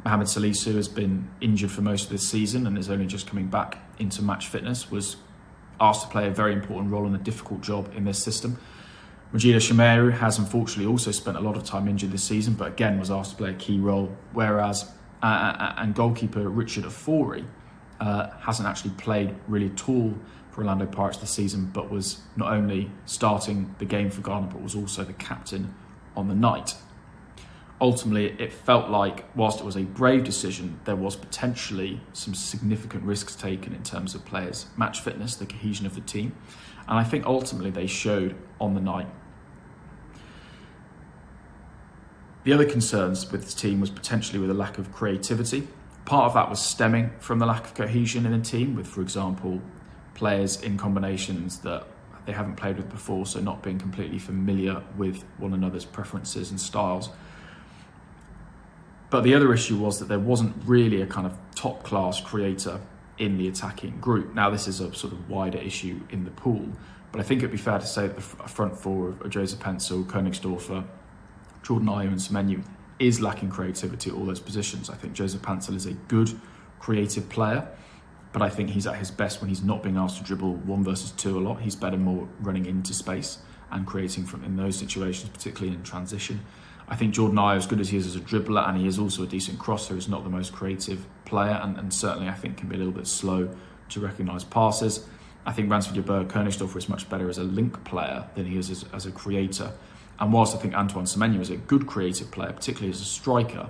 Mohamed Salisu has been injured for most of this season and is only just coming back into match fitness, was asked to play a very important role and a difficult job in this system. Majida Shameru has unfortunately also spent a lot of time injured this season, but again was asked to play a key role, whereas and goalkeeper Richard Ofori hasn't actually played really at all for Orlando Pirates this season, but was not only starting the game for Ghana, but was also the captain on the night. Ultimately, it felt like, whilst it was a brave decision, there was potentially some significant risks taken in terms of players' match fitness, the cohesion of the team. And I think ultimately they showed on the night. The other concerns with the team was potentially with a lack of creativity. Part of that was stemming from the lack of cohesion in the team, with, for example, players in combinations that they haven't played with before, so not being completely familiar with one another's preferences and styles. But the other issue was that there wasn't really a kind of top-class creator in the attacking group. Now, this is a sort of wider issue in the pool, but I think it'd be fair to say that the front four of Joseph Pencil, Königsdorfer, Jordan Ayew and Semenyo is lacking creativity at all those positions. I think Joseph Pencil is a good creative player, but I think he's at his best when he's not being asked to dribble 1 versus 2 a lot. He's better more running into space and creating from in those situations, particularly in transition. I think Jordan Ayew, as good as he is as a dribbler, and he is also a decent crosser, is not the most creative player, and certainly I think can be a little bit slow to recognise passes. I think Ransford Jabeur Königsdorfer is much better as a link player than he is as a creator. And whilst I think Antoine Semenyo is a good creative player, particularly as a striker,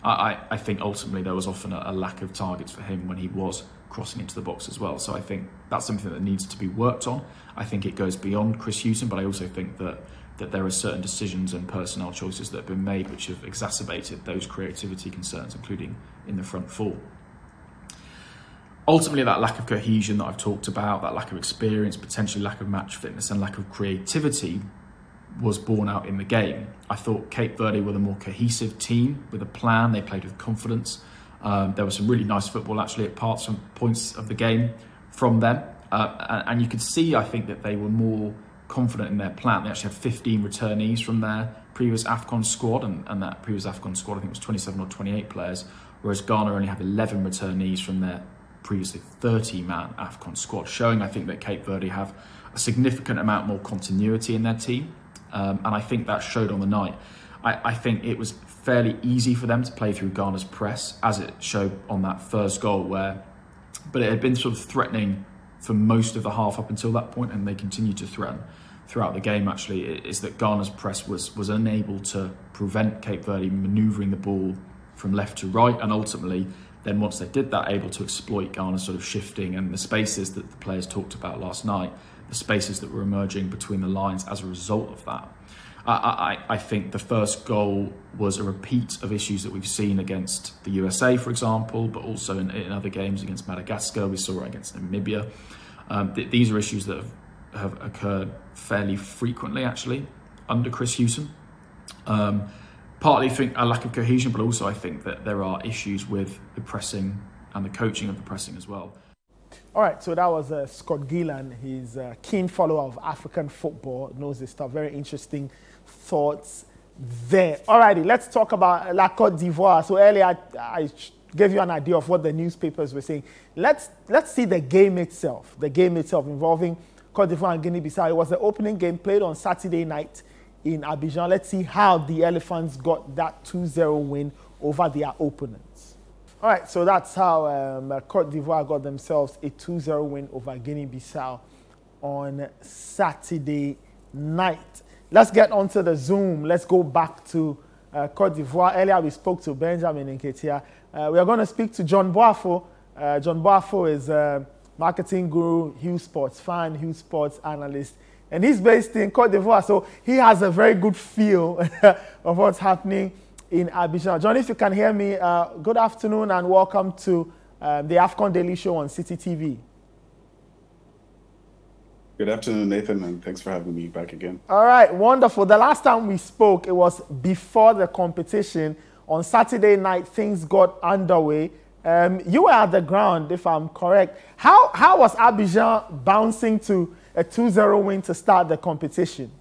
I think ultimately there was often a lack of targets for him when he was crossing into the box as well. So I think that's something that needs to be worked on. I think it goes beyond Chris Hughton, but I also think that there are certain decisions and personnel choices that have been made which have exacerbated those creativity concerns, including in the front four. Ultimately, that lack of cohesion that I've talked about, that lack of experience, potentially lack of match fitness and lack of creativity was borne out in the game. I thought Cape Verde were the more cohesive team with a plan. They played with confidence. There was some really nice football actually at points of the game from them. And you could see, I think, that they were more confident in their plan. They actually had 15 returnees from their previous AFCON squad, and that previous AFCON squad, I think, was 27 or 28 players, whereas Ghana only had 11 returnees from their previously 30-man AFCON squad, showing, I think, that Cape Verde have a significant amount more continuity in their team. And I think that showed on the night. I think it was fairly easy for them to play through Ghana's press, as it showed on that first goal, but it had been sort of threatening for most of the half up until that point, and they continued to threaten throughout the game. Actually, is that Ghana's press was unable to prevent Cape Verde manoeuvring the ball from left to right, and ultimately then once they did that, able to exploit Ghana's sort of shifting and the spaces that the players talked about last night, the spaces that were emerging between the lines as a result of that. I think the first goal was a repeat of issues that we've seen against the USA, for example, but also in other games against Madagascar. We saw it against Namibia. These are issues that have occurred fairly frequently, actually, under Chris Hughton. Partly, I think, a lack of cohesion, but also I think that there are issues with the pressing and the coaching of the pressing as well. All right, so that was Scott Gillan. He's a keen follower of African football, knows this stuff. Very interesting thoughts there. All righty, let's talk about La Côte d'Ivoire. So earlier I gave you an idea of what the newspapers were saying. Let's see the game itself. The game itself involving Côte d'Ivoire and Guinea-Bissau. It was the opening game played on Saturday night in Abidjan. Let's see how the Elephants got that 2-0 win over their opponents. All right, so that's how Côte d'Ivoire got themselves a 2-0 win over Guinea-Bissau on Saturday night. Let's get onto the Zoom. Let's go back to Côte d'Ivoire. Earlier we spoke to Benjamin Nketiah. We are going to speak to John Boafo. John Boafo is a marketing guru, Hughes Sports fan, Hughes Sports analyst, and he's based in Côte d'Ivoire, so he has a very good feel of what's happening in Abidjan. John, if you can hear me, good afternoon and welcome to the AFCON Daily Show on Citi TV. Good afternoon, Nathan, and thanks for having me back again. All right, wonderful. The last time we spoke, it was before the competition. On Saturday night, things got underway. You were at the ground, if I'm correct. How was Abidjan bouncing to a 2-0 win to start the competition?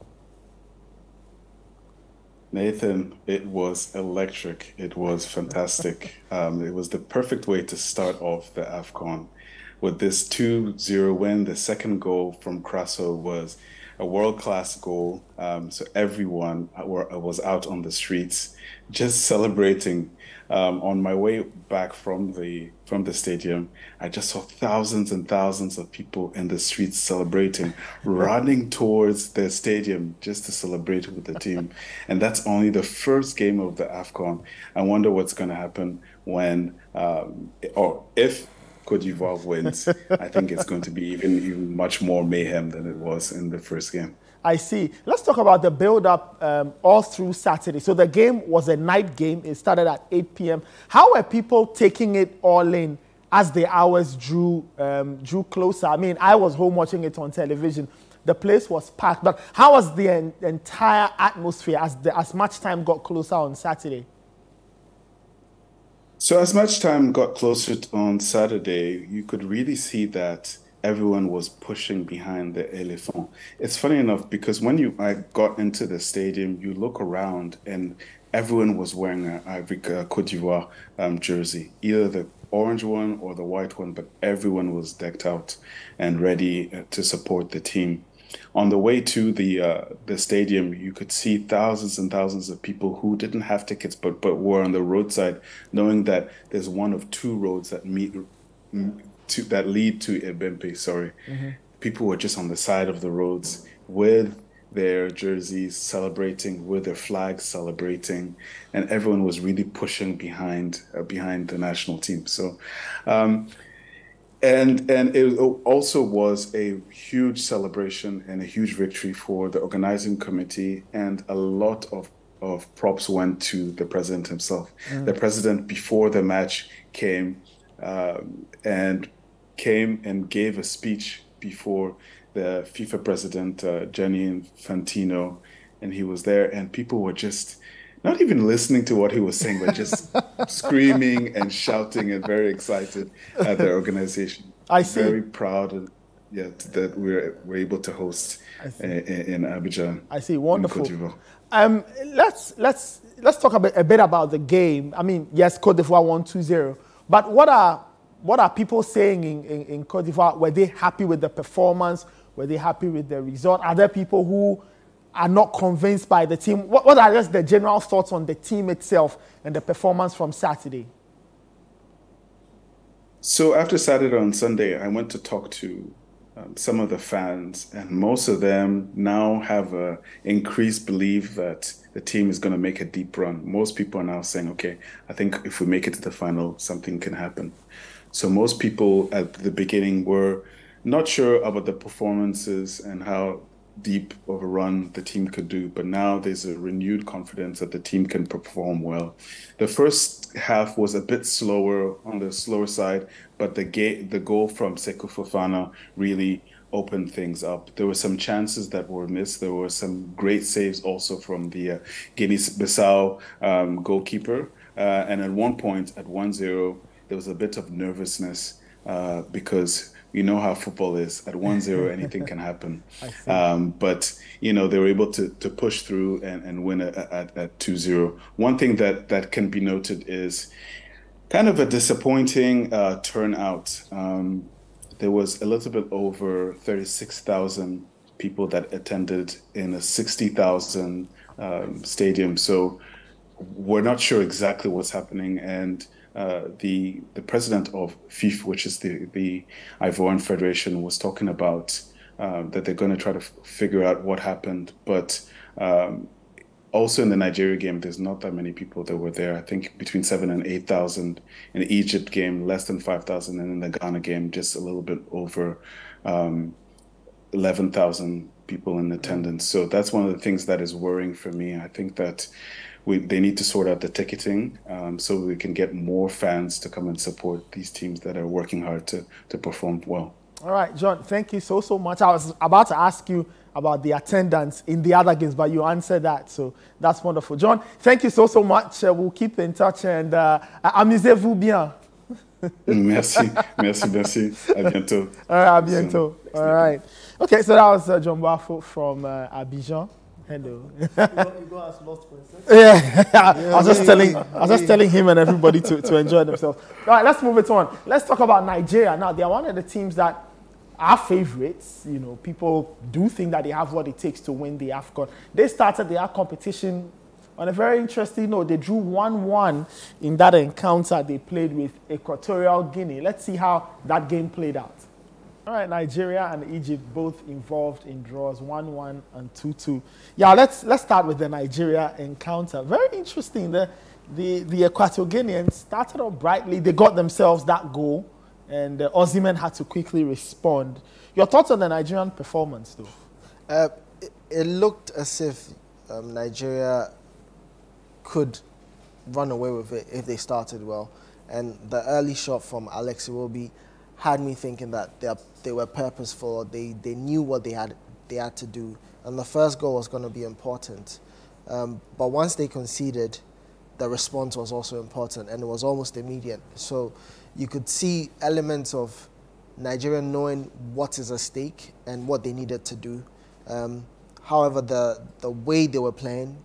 Nathan, it was electric. It was fantastic. It was the perfect way to start off the AFCON. With this 2-0 win, the second goal from Crasso was a world-class goal. So everyone was out on the streets just celebrating. On my way back from the stadium, I just saw thousands and thousands of people in the streets celebrating, running towards the stadium just to celebrate with the team. And that's only the first game of the AFCON. I wonder what's going to happen when, or if Cote d'Ivoire wins. I think it's going to be even much more mayhem than it was in the first game. I see. Let's talk about the build-up all through Saturday. So the game was a night game. It started at 8 p.m. How were people taking it all in as the hours drew closer? I mean, I was home watching it on television. The place was packed. But how was the entire atmosphere as much time got closer on Saturday? So as much time got closer on Saturday, you could really see that everyone was pushing behind the elephant. It's funny enough because when I got into the stadium, you look around and everyone was wearing a Cote d'Ivoire jersey, either the orange one or the white one, but everyone was decked out and ready to support the team. On the way to the stadium, you could see thousands and thousands of people who didn't have tickets but were on the roadside, knowing that there's one of two roads that lead to Ebempe. Sorry, people were just on the side of the roads with their jerseys celebrating, with their flags celebrating, and everyone was really pushing behind the national team. So. And it also was a huge celebration and a huge victory for the organizing committee, and a lot of props went to the president himself. The president, before the match, came and gave a speech before the FIFA president, Gianni Infantino, and he was there, and people were just not even listening to what he was saying, but just screaming and shouting and very excited at the organization. I see. Very proud that we're able to host in Abidjan. I see. Wonderful. In Cote d'Ivoire. Let's talk a bit about the game. I mean, yes, Cote d'Ivoire won 2-0, but what are people saying in Cote d'Ivoire? Were they happy with the performance? Were they happy with the result? Are there people who are not convinced by the team? What are just the general thoughts on the team itself and the performance from Saturday? So after Saturday on Sunday, I went to talk to some of the fans, and most of them now have an increased belief that the team is going to make a deep run. Most people are now saying, okay, I think if we make it to the final, something can happen. So most people at the beginning were not sure about the performances and how deep of a run the team could do, but now there's a renewed confidence that the team can perform well. The first half was a bit slower, on the slower side, but the goal from Sekou Fofana really opened things up. There were some chances that were missed. There were some great saves also from the Guinea-Bissau goalkeeper. And at one point, at 1-0, there was a bit of nervousness because you know how football is. At 1-0, anything can happen. But, you know, they were able to push through and win at 2-0. One thing that can be noted is kind of a disappointing turnout. There was a little bit over 36,000 people that attended in a 60,000 stadium. So we're not sure exactly what's happening. And the president of FIFA, which is the Ivorian Federation, was talking about that they're going to try to figure out what happened. But also in the Nigeria game, there's not that many people that were there. I think between 7,000 and 8,000. In the Egypt game, less than 5,000. And in the Ghana game, just a little bit over 11,000 people in attendance. So that's one of the things that is worrying for me. I think that they need to sort out the ticketing so we can get more fans to come and support these teams that are working hard to perform well. All right, John, thank you so much. I was about to ask you about the attendance in the other games, but you answered that, so that's wonderful. John, thank you so much. We'll keep in touch, and amusez-vous bien. Merci. À bientôt. All right, à bientôt. All right. Okay, so that was John Bafo from Abidjan. Hello. You go as lost person. Yeah, I was just telling him and everybody to enjoy themselves. All right, let's move it on. Let's talk about Nigeria now. They are one of the teams that are favorites. You know, people do think that they have what it takes to win the AFCON. They started their competition on a very interesting note. They drew 1-1 in that encounter they played with Equatorial Guinea. Let's see how that game played out. All right, Nigeria and Egypt both involved in draws 1-1 and 2-2. Yeah, let's start with the Nigeria encounter. Very interesting. The Equatorial Guineans started off brightly. They got themselves that goal, and Osimhen had to quickly respond. Your thoughts on the Nigerian performance, though? It looked as if Nigeria could run away with it if they started well. And the early shot from Alex Iwobi had me thinking that they were purposeful. They knew what they had to do, and the first goal was going to be important. But once they conceded, the response was also important, and it was almost immediate. So you could see elements of Nigeria knowing what is at stake and what they needed to do. However, the way they were playing,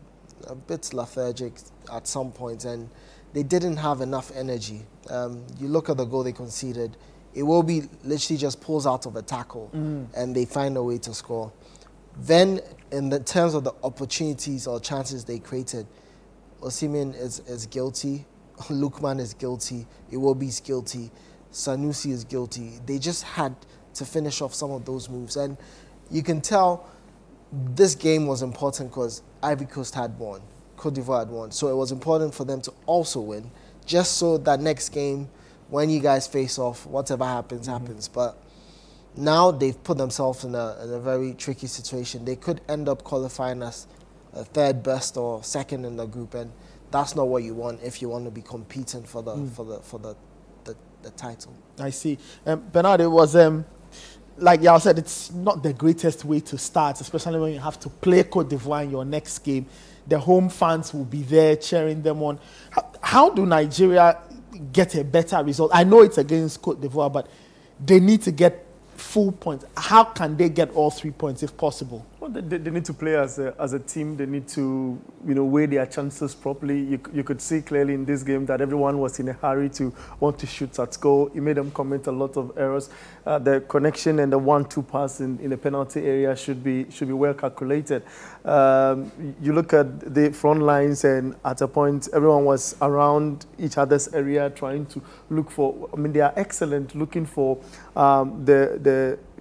a bit lethargic at some points, and they didn't have enough energy. You look at the goal they conceded. It will be literally just pulls out of a tackle, and they find a way to score. Then, in the terms of the opportunities or chances they created, Osimhen is guilty, Lookman is guilty, Iwobi is guilty, Sanusi is guilty. They just had to finish off some of those moves, and you can tell this game was important because Ivory Coast had won, Cote d'Ivoire had won, so it was important for them to also win, just so that next game, when you guys face off, whatever happens, happens. But now they've put themselves in a very tricky situation. They could end up qualifying as a third best or second in the group, and that's not what you want if you want to be competing for the title. I see. Bernard, it was like y'all said, it's not the greatest way to start, especially when you have to play Cote d'Ivoire in your next game. The home fans will be there cheering them on. How do Nigeria get a better result? I know it's against Cote d'Ivoire, but they need to get full points. How can they get all 3 points if possible? Well, they need to play as a team. They need to, weigh their chances properly. You could see clearly in this game that everyone was in a hurry to want to shoot at goal. It made them commit a lot of errors. The connection and the 1-2 pass in the penalty area should be well calculated. You look at the front lines, and at a point, everyone was around each other's area trying to look for. I mean, they are excellent looking for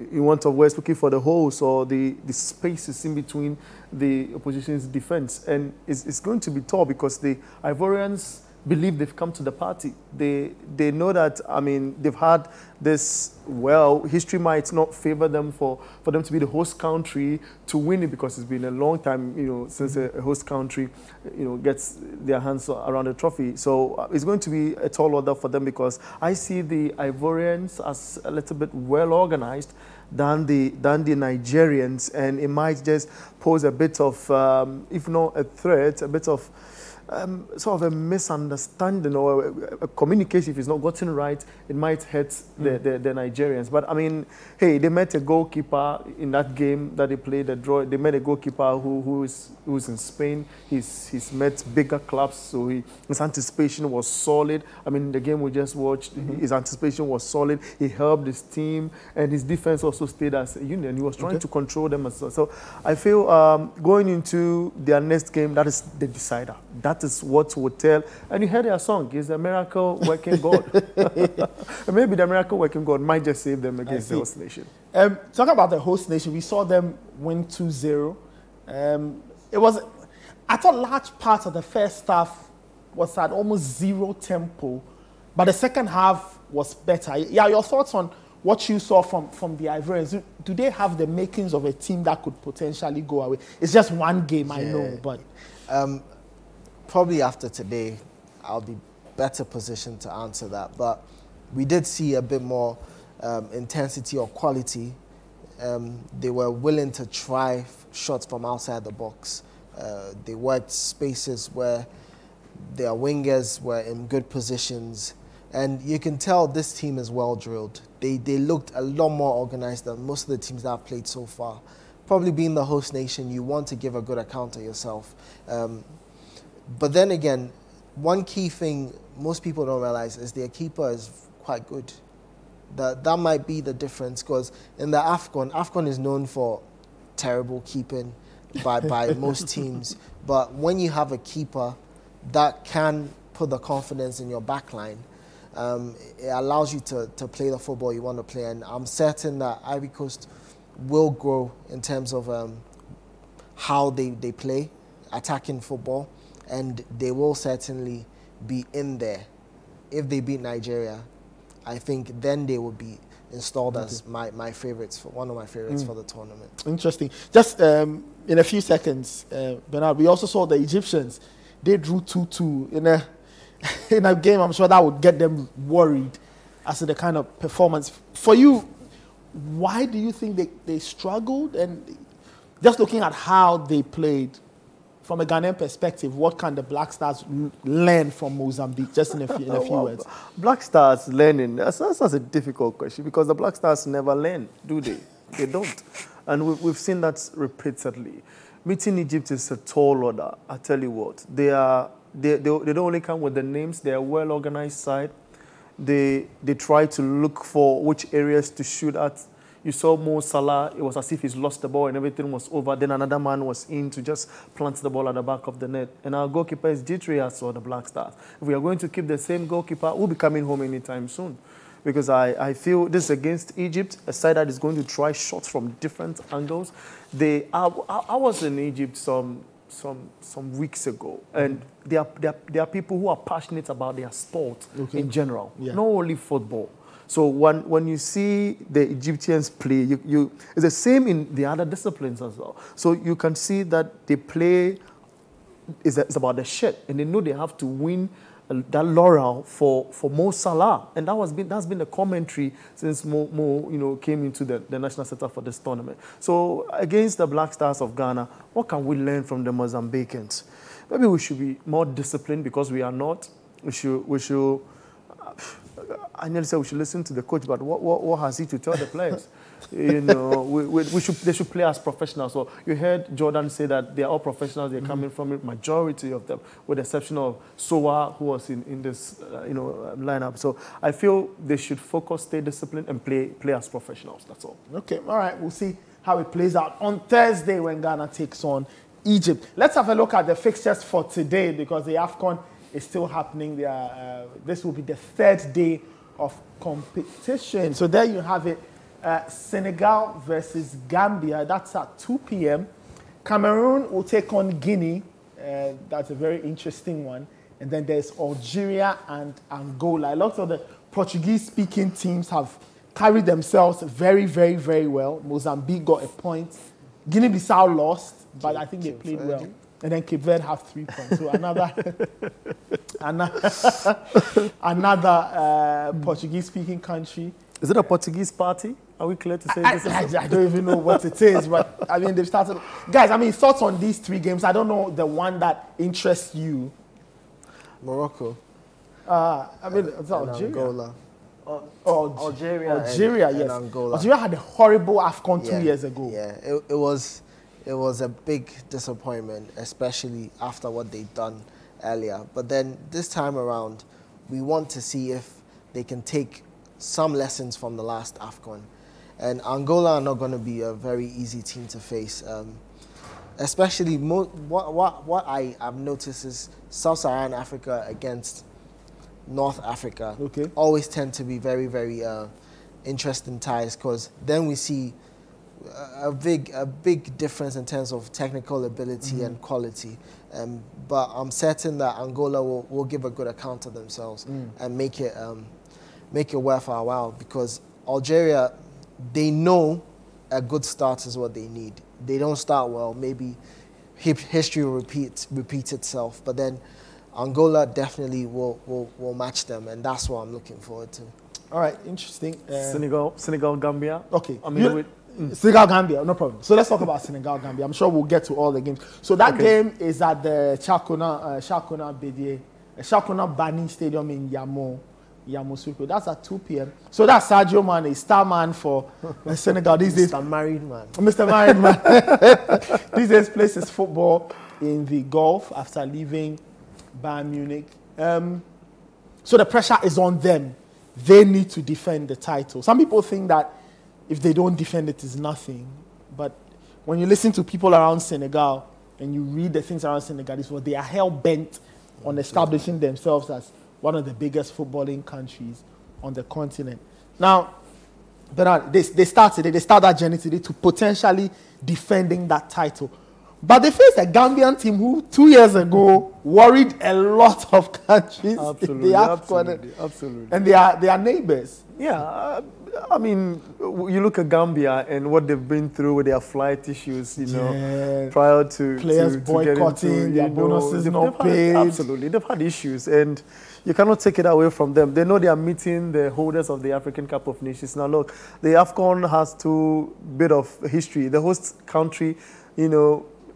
in want of words, looking for the holes or the spaces in between the opposition's defense. And it's going to be tough because the Ivorians believe they've come to the party. They know that, I mean, they've had this, well, history might not favor them for them to be the host country to win it, because it's been a long time, since a host country, gets their hands around the trophy. So it's going to be a tall order for them, because I see the Ivorians as a little bit well organized than the Nigerians, and it might just pose a bit of, if not a threat, a bit of sort of a misunderstanding or a communication. If it's not gotten right, it might hurt the Nigerians. But I mean, hey, they met a goalkeeper in that game that they played a draw. They met a goalkeeper who's in Spain. He's met bigger clubs, so his anticipation was solid. I mean, the game we just watched, his anticipation was solid. He helped his team, and his defense also stayed as a unit. He was trying to control them as well. So I feel going into their next game, that is the decider. That is what will tell. And you heard their song, it's a miracle working God. And maybe the miracle working God might just save them against the host nation. Talking about the host nation, we saw them win 2-0. I thought large parts of the first half was at almost zero tempo, but the second half was better. Yeah, your thoughts on what you saw from the Ivorians? Do they have the makings of a team that could potentially go away? It's just one game, I know, but... Probably after today, I'll be better positioned to answer that. But we did see a bit more intensity or quality. They were willing to try shots from outside the box. They worked spaces where their wingers were in good positions. And you can tell this team is well drilled. They looked a lot more organized than most of the teams that I've played so far. probably being the host nation, you want to give a good account of yourself. But then again, one key thing most people don't realize is their keeper is quite good. That might be the difference, because in the AFCON is known for terrible keeping by most teams. But when you have a keeper that can put the confidence in your backline, it allows you to play the football you want to play. And I'm certain that Ivory Coast will grow in terms of how they play, attacking football, and they will certainly be in there. If they beat Nigeria, I think then they will be installed as my favorites, one of my favorites for the tournament. Interesting. Just in a few seconds, Bernard, we also saw the Egyptians. They drew 2-2 in a game. I'm sure that would get them worried as to the kind of performance. For you, why do you think they struggled? And just looking at how they played, from a Ghanaian perspective, what can the Black Stars learn from Mozambique? Just in a few words. Black Stars learning, that's a difficult question, because the Black Stars never learn, do they? They don't. And we've seen that repeatedly. Meeting Egypt is a tall order, I tell you what. They don't only come with the names, they're a well-organized side. They try to look for which areas to shoot at. You saw Mo Salah, it was as if he's lost the ball and everything was over. Then another man was in to just plant the ball at the back of the net. And our goalkeeper is G3 for the Black Stars. If we are going to keep the same goalkeeper, we'll be coming home anytime soon. Because I feel this is against Egypt, a side that is going to try shots from different angles. I was in Egypt some weeks ago, and there are people who are passionate about their sport in general, not only football. So when you see the Egyptians play, it's the same in the other disciplines as well. So you can see that they play, it's about the shit, and they know they have to win that laurel for Mo Salah. And that's been the commentary since Mo came into the national setup for this tournament. So against the Black Stars of Ghana, what can we learn from the Mozambicans? Maybe we should be more disciplined, because we are not. We should I nearly said we should listen to the coach, but what has he to tell the players? They should play as professionals. So you heard Jordan say that they are all professionals. They're coming from it, majority of them, with the exception of Sowa, who was in this lineup. So I feel they should focus, stay disciplined, and play as professionals. That's all. Okay, all right. We'll see how it plays out on Thursday when Ghana takes on Egypt. Let's have a look at the fixtures for today, because the AFCON is still happening. This will be the third day of competition. So there you have it. Senegal versus Gambia. That's at 2 p.m. Cameroon will take on Guinea. That's a very interesting one. And then there's Algeria and Angola. Lots of the Portuguese-speaking teams have carried themselves very, very, very well. Mozambique got a point. Guinea-Bissau lost, but I think they played well. And then Cape Verde have 3 points. So another Portuguese-speaking country. Is it a Portuguese party? Are we clear to say this? I don't even know what it is, but I mean, they've started. Guys, I mean, thoughts on these 3 games? I don't know the one that interests you. Morocco. I mean, it's Algeria. Angola. Algeria, yes. And Angola. Algeria had a horrible AFCON 2 years ago. Yeah, it was a big disappointment, especially after what they'd done earlier. But then this time around, we want to see if they can take some lessons from the last AFCON. And Angola are not going to be a very easy team to face. Especially, what I have noticed is Sub-Saharan Africa against North Africa always tend to be very, very interesting ties, because then we see a big difference in terms of technical ability and quality. But I'm certain that Angola will give a good account of themselves and make it worth our while, because Algeria, they know a good start is what they need. They don't start well, maybe history will repeat itself, but then Angola definitely will match them, and that's what I'm looking forward to. All right, interesting. Senegal, Gambia. Okay. I mean, Senegal, Gambia, no problem. So let's talk about Senegal, Gambia. I'm sure we'll get to all the games. So that game is at the Charkona Bani Stadium in Yamo, Yamoussoukro. That's at 2 p.m. So that's Sadio Mane, star man for Senegal these days. Mr. Married Man. Mr. Married Man. These days plays his football in the Gulf after leaving Bayern Munich. So the pressure is on them. They need to defend the title. Some people think that if they don't defend it, it's nothing. But when you listen to people around Senegal and you read the things around Senegal, it's what they are hell-bent on establishing themselves as one of the biggest footballing countries on the continent. Now, Bernard, they start that journey today to potentially defending that title. But they faced a Gambian team who 2 years ago worried a lot of countries. Absolutely, absolutely. And they are neighbors. Yeah, I mean, you look at Gambia and what they've been through with their flight issues, prior to players to boycotting, their bonuses not paid. Absolutely, they've had issues, and you cannot take it away from them. They know they are meeting the holders of the African Cup of Nations. Now, look, the AFCON has too bit of history. The host country,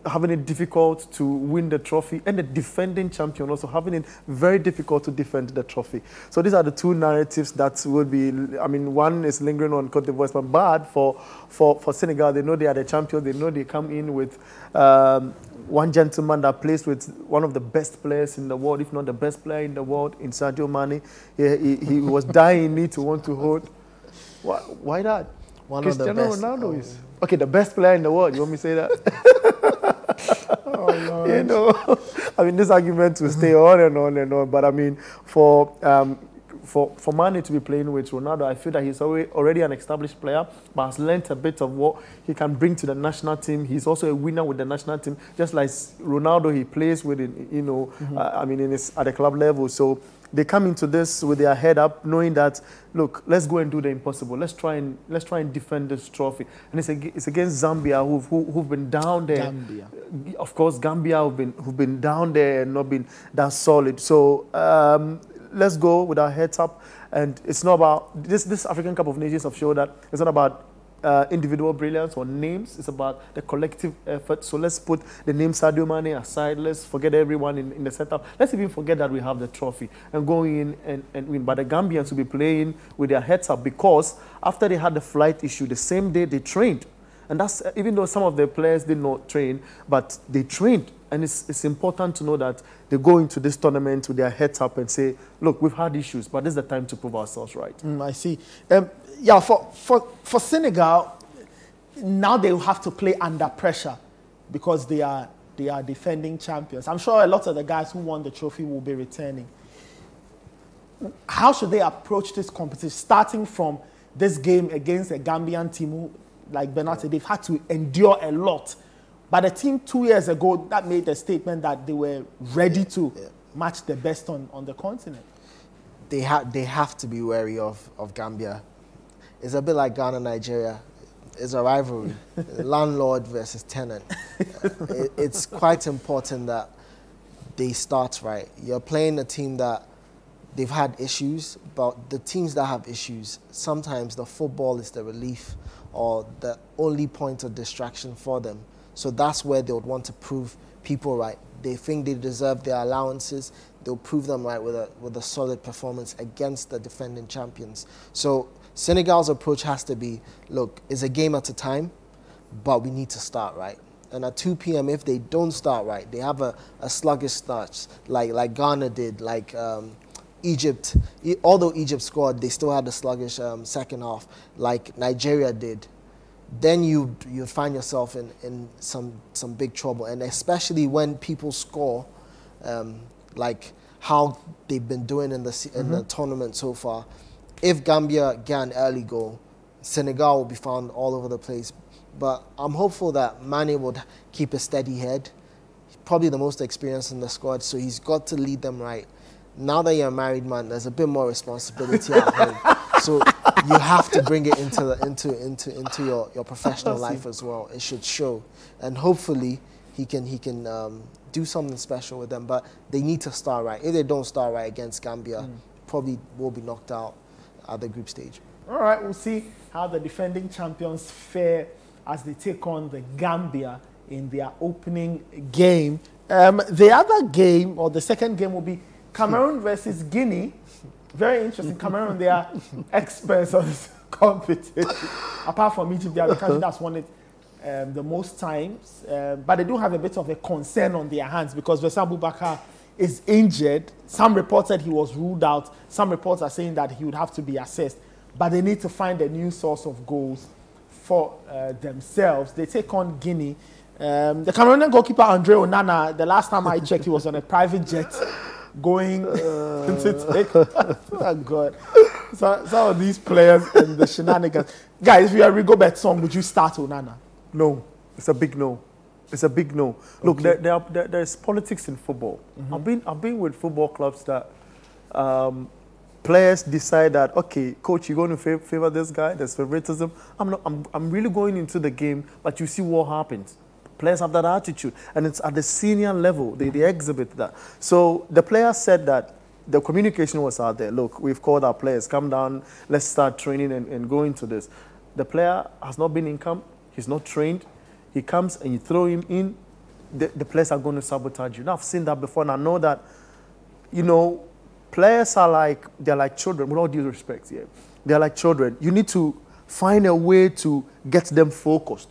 having it difficult to win the trophy, and the defending champion also having it very difficult to defend the trophy. So these are the two narratives that will be, one is lingering on Cote d'Ivoire, but bad for Senegal. They know they are the champions. They know they come in with one gentleman that plays with one of the best players in the world, if not the best player in the world, in Sadio Mane. He was dying need to want to hold. Why that? Cristiano Ronaldo is. Okay, the best player in the world. You want me to say that? This argument will stay on and on and on. But for Mane to be playing with Ronaldo, I feel that he's already an established player, but has learnt a bit of what he can bring to the national team. He's also a winner with the national team, just like Ronaldo. He plays with it, at the club level. So they come into this with their head up, knowing that, look, let's go and do the impossible. Let's try and defend this trophy. And it's against Zambia, who've been down there. Gambia. Of course, Gambia who've been down there and not been that solid. So let's go with our heads up. And it's not about this African Cup of Nations have shown that it's not about individual brilliance or names. It's about the collective effort. So let's put the name Sadio Mane aside. Let's forget everyone in the setup. Let's even forget that we have the trophy and go in and win. But the Gambians will be playing with their heads up, because after they had the flight issue, the same day they trained. And that's, even though some of the players did not train, but they trained. And it's important to know that they go into this tournament with their heads up and say, look, we've had issues, but this is the time to prove ourselves right. I see. For Senegal, now they will have to play under pressure because they are defending champions. I'm sure a lot of the guys who won the trophy will be returning. How should they approach this competition, starting from this game against a Gambian team who, like Bernard said, they've had to endure a lot. But the team 2 years ago that made a statement that they were ready to match the best on the continent. They have to be wary of Gambia. It's a bit like Ghana, Nigeria. It's a rivalry, landlord versus tenant. It's quite important that they start right. You're playing a team that they've had issues, but the teams that have issues, sometimes the football is the relief or the only point of distraction for them. So that's where they would want to prove people right. They think they deserve their allowances. They'll prove them right with a solid performance against the defending champions. So Senegal's approach has to be, look, it's a game at a time, but we need to start right. And at 2 p.m., if they don't start right, they have a sluggish start, like Ghana did, like Egypt. Although Egypt scored, they still had a sluggish second half, like Nigeria did. Then you'd find yourself in some big trouble. And especially when people score, like how they've been doing in the tournament so far. If Gambia get an early goal, Senegal will be found all over the place. But I'm hopeful that Mane would keep a steady head. He's probably the most experienced in the squad, so he's got to lead them right. Now that you're a married man, there's a bit more responsibility at home. So you have to bring it into your professional life as well. It should show, and hopefully he can do something special with them. But they need to start right. If they don't start right against Gambia, probably will be knocked out at the group stage. All right, we'll see how the defending champions fare as they take on the Gambia in their opening game. The other game, or the second game, will be Cameroon versus Guinea. Very interesting. Cameroon, they are experts on this competition. Apart from Egypt, they are the country that's won it the most times. But they do have a bit of a concern on their hands because Vesan Boubacar is injured. Some reports said he was ruled out. Some reports are saying that he would have to be assessed. But they need to find a new source of goals for themselves. They take on Guinea. The Cameroonian goalkeeper Andre Onana, the last time I checked, he was on a private jet going to take. Oh God! So some of these players and the shenanigans. Guys, if you are Rigobert Song, would you start Onana? No, it's a big no. It's a big no. Look, there's politics in football. I've been with football clubs that players decide that, okay, coach, you're going to favor this guy. There's favoritism. I'm really going into the game, but you see what happens. Players have that attitude, and it's at the senior level they exhibit that. So the players said that the communication was out there. Look, we've called our players, come down, let's start training and go into this. The player has not been in camp, he's not trained. He comes and you throw him in, the players are going to sabotage you. Now, I've seen that before, and I know that, you know, players are they're like children, with all due respect, yeah. They're like children. You need to find a way to get them focused.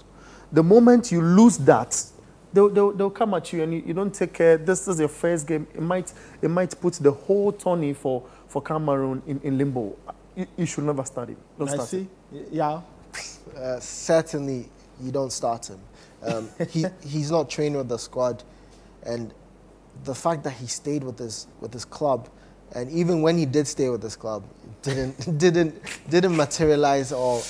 The moment you lose that, they'll come at you and you don't take care. This is your first game. It might put the whole tourney for Cameroon in limbo. You should never start him. Don't start him. Yeah. Certainly, you don't start him. He's not trained with the squad, and the fact that he stayed with his club, and even when he did stay with his club, didn't materialize or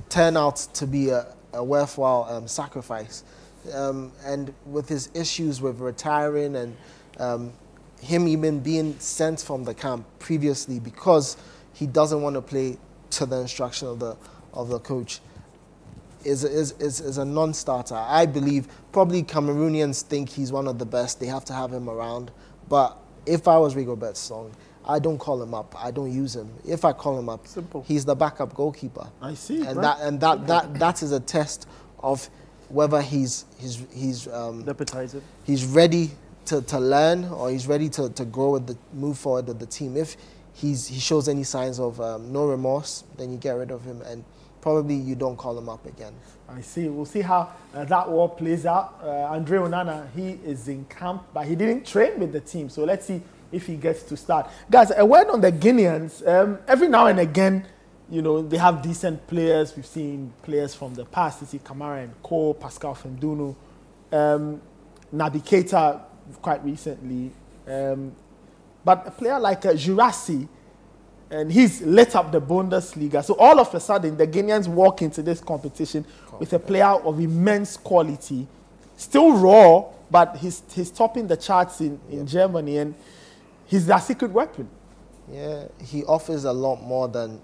turn out to be a worthwhile sacrifice. And with his issues with retiring and him even being sent from the camp previously because he doesn't want to play to the instruction of the coach, is a non-starter. I believe probably Cameroonians think he's one of the best. They have to have him around. But if I was Rigobert Song, I don't call him up. I don't use him. If I call him up, simple. He's the backup goalkeeper. I see. And that is a test of whether he's appetizer. He's ready to learn, or he's ready to grow move forward with the team. If he shows any signs of no remorse, then you get rid of him, and probably you don't call him up again. I see. We'll see how that war plays out. Andre Onana, he is in camp, but he didn't train with the team. So let's see if he gets to start. Guys, a word on the Guineans. Every now and again, you know, they have decent players. We've seen players from the past. Citi Kamara and Co, Pascal Fendunu, Naby Keita quite recently. But a player like Jurasi, and he's lit up the Bundesliga. So all of a sudden, the Guineans walk into this competition with a player of immense quality, still raw, but he's topping the charts in Germany, and he's their secret weapon. Yeah, he offers a lot more than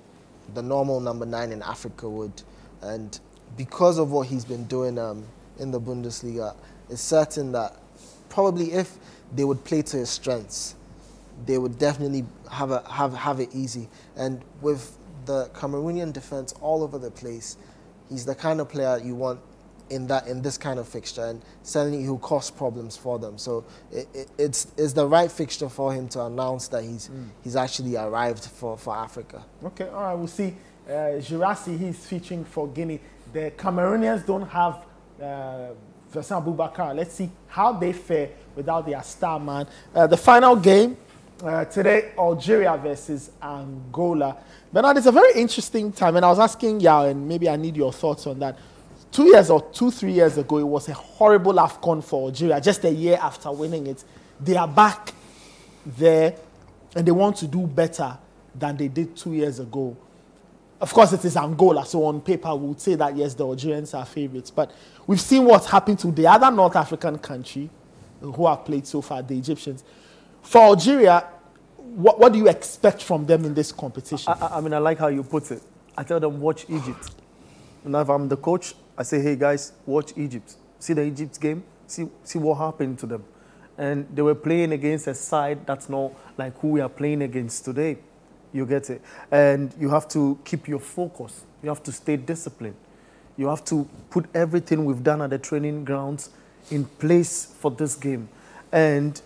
the normal number 9 in Africa would. And because of what he's been doing in the Bundesliga, it's certain that probably if they would play to his strengths, they would definitely have it easy. And with the Cameroonian defense all over the place, he's the kind of player you want in this kind of fixture, and certainly he'll cause problems for them. So it's the right fixture for him to announce that he's actually arrived for Africa. Okay, all right, we'll see. Jurasi, he's featuring for Guinea. The Cameroonians don't have Vesan Boubacar. Let's see how they fare without their star man. The final game today, Algeria versus Angola. Bernard, it's a very interesting time, and I was asking Yao, and maybe I need your thoughts on that. 3 years ago, it was a horrible AFCON for Algeria, just a year after winning it. They are back there, and they want to do better than they did 2 years ago. Of course, it is Angola, so on paper, we would say that, yes, the Algerians are favorites. But we've seen what's happened to the other North African country who have played so far, the Egyptians. For Algeria, what do you expect from them in this competition? I mean, I like how you put it. I tell them, watch Egypt. And if I'm the coach, I say, hey, guys, watch Egypt. See the Egypt game. See what happened to them. And they were playing against a side that's not like who we are playing against today. You get it? And you have to keep your focus. You have to stay disciplined. You have to put everything we've done at the training grounds in place for this game. And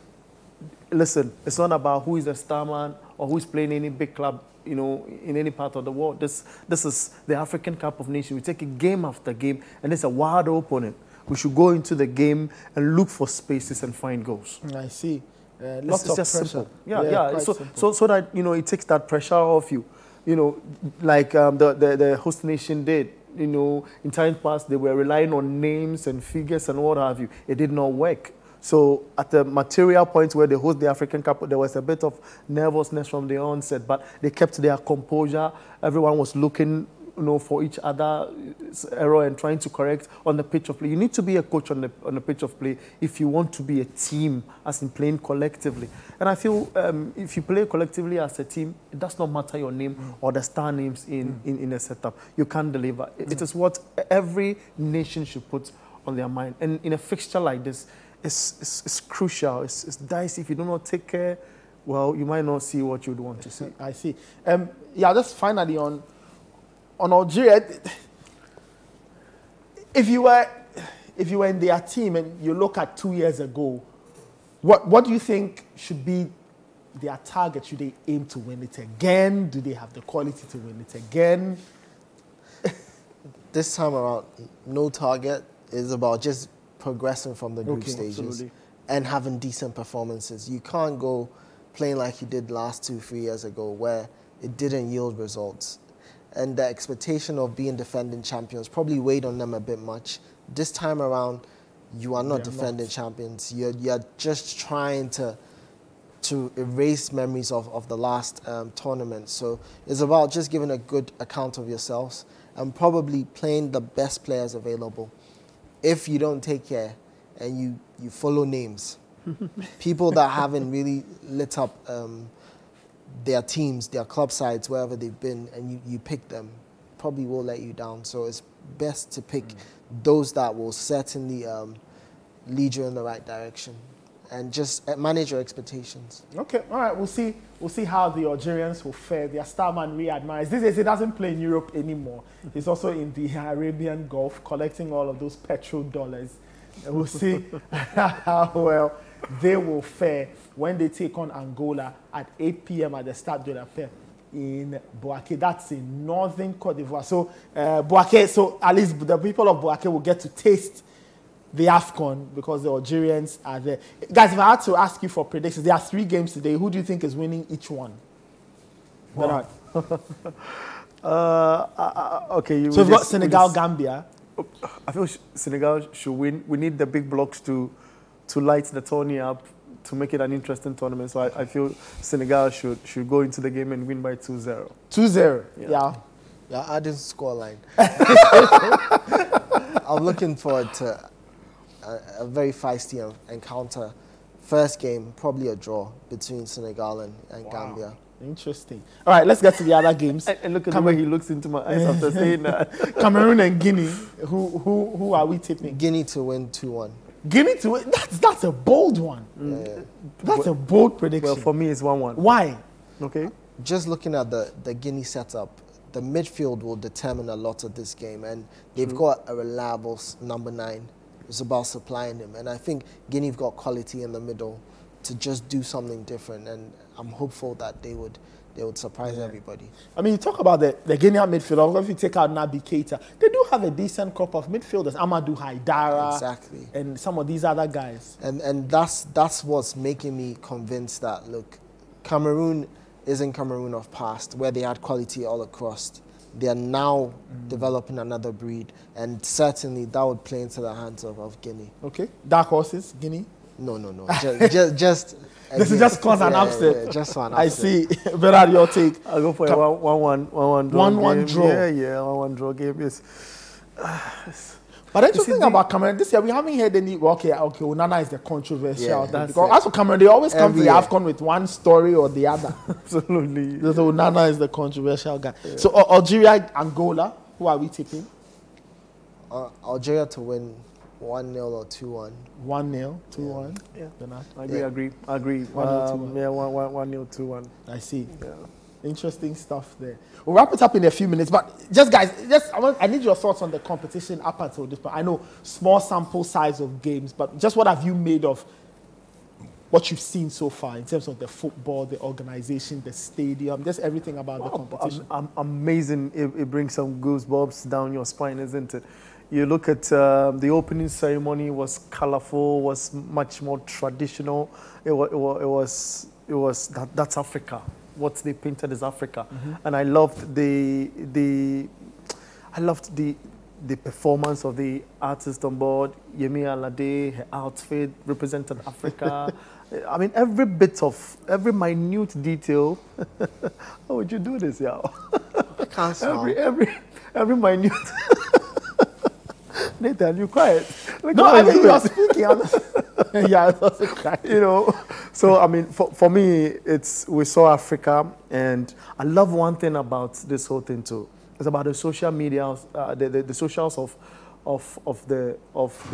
listen, it's not about who is the star man or who is playing any big club, you know, in any part of the world. This is the African Cup of Nations. We take it game after game, and it's a wide opponent. We should go into the game and look for spaces and find goals. I see. Lots of pressure. Simple. Yeah. So that, you know, it takes that pressure off you. You know, like the host nation did. You know, in times past, they were relying on names and figures and what have you. It did not work. So at the material point where they host the African Cup, there was a bit of nervousness from the onset, but they kept their composure. Everyone was looking, you know, for each other's error and trying to correct on the pitch of play. You need to be a coach on the pitch of play if you want to be a team, as in playing collectively. And I feel if you play collectively as a team, it does not matter your name or the star names in a setup. You can't deliver. It is what every nation should put on their mind. And in a fixture like this, it's crucial. It's dicey. If you do not take care, well, you might not see what you'd want to see. I see. Yeah, just finally on Algeria, if you were in their team and you look at 2 years ago, what do you think should be their target? Should they aim to win it again? Do they have the quality to win it again? This time around, no target. Is about just progressing from the group stages absolutely. And having decent performances. You can't go playing like you did last 2-3 years ago where it didn't yield results. And the expectation of being defending champions probably weighed on them a bit much. This time around, you are not defending champions. You're just trying to erase memories of the last tournament. So it's about just giving a good account of yourselves and probably playing the best players available. If you don't take care and you follow names, people that haven't really lit up their teams, their club sides, wherever they've been, and you pick them, probably will let you down. So it's best to pick those that will certainly lead you in the right direction and just manage your expectations. Okay, all right, we'll see how the Algerians will fare. Their star man Riyad Mahrez, these days he doesn't play in Europe anymore. He's also in the Arabian Gulf collecting all of those petrol dollars. And we'll see how well they will fare when they take on Angola at 8 p.m. at the Stade de la Paix in Bouaké. That's in northern Côte d'Ivoire. So Bouaké, so at least the people of Bouaké will get to taste the AFCON because the Algerians are there. Guys, if I had to ask you for predictions, there are 3 games today. Who do you think is winning each one? Wow. Okay. So we've got Senegal, Gambia. I feel Senegal should win. We need the big blocks to light the tourney up, to make it an interesting tournament. So I feel Senegal should go into the game and win by 2-0. 2-0? Yeah, adding scoreline. I'm looking forward to a very feisty encounter. First game, probably a draw between Senegal and Gambia. Interesting. All right, let's get to the other games. And look at the way he looks into my eyes after saying that. Cameroon and Guinea. Who are we tipping? Guinea to win 2-1. Guinea to win? That's a bold one. Yeah. That's a bold prediction. Well, for me, it's 1-1. Why? Okay. Just looking at the Guinea setup, the midfield will determine a lot of this game, and they've got a reliable number 9. It's about supplying him, and I think Guinea have got quality in the middle to just do something different, and I'm hopeful that they would surprise everybody. I mean, you talk about the Guinean midfield. If you take out Naby Keita, they do have a decent crop of midfielders. Amadou Haidara, exactly, and some of these other guys. And that's what's making me convinced that, look, Cameroon isn't Cameroon of past, where they had quality all across. They are now developing another breed, and certainly that would play into the hands of Guinea. Okay, dark horses, Guinea. No. just this is just cause an upset. Yeah, just one upset. I see. Better your take. I'll go for a 1-1 draw. 1-1 draw. Yeah, 1-1 draw game. Yes. But then just think about Cameroon. This year we haven't heard any. Okay. Onana is the controversial. Because as for Cameroon, they always come to the AFCON with one story or the other. Absolutely. So Onana is the controversial guy. Yeah. So Algeria, Angola. Who are we tipping? Algeria to win 1-0 or 2-1. 1-0, 2-1. Yeah. I agree. 1-0, 2-1. Yeah, 1-0, 2-1. I see. Yeah. Interesting stuff there. We'll wrap it up in a few minutes, but just guys, I need your thoughts on the competition up until this point. I know small sample size of games, but just what have you made of what you've seen so far in terms of the football, the organization, the stadium, just everything about the competition? Amazing. It brings some goosebumps down your spine, isn't it? You look at the opening ceremony was colorful, was much more traditional. That's Africa. What they painted is Africa, and I loved the performance of the artist on board. Yemi Alade, her outfit represented Africa. I mean, every minute detail. How would you do this, y'all? I can't smile. Every minute. Nathan, you quiet. No, I mean, you are speaking. Yeah, it's also quiet. You know, so I mean, for me, we saw Africa, and I love one thing about this whole thing too. It's about the social media, the socials of the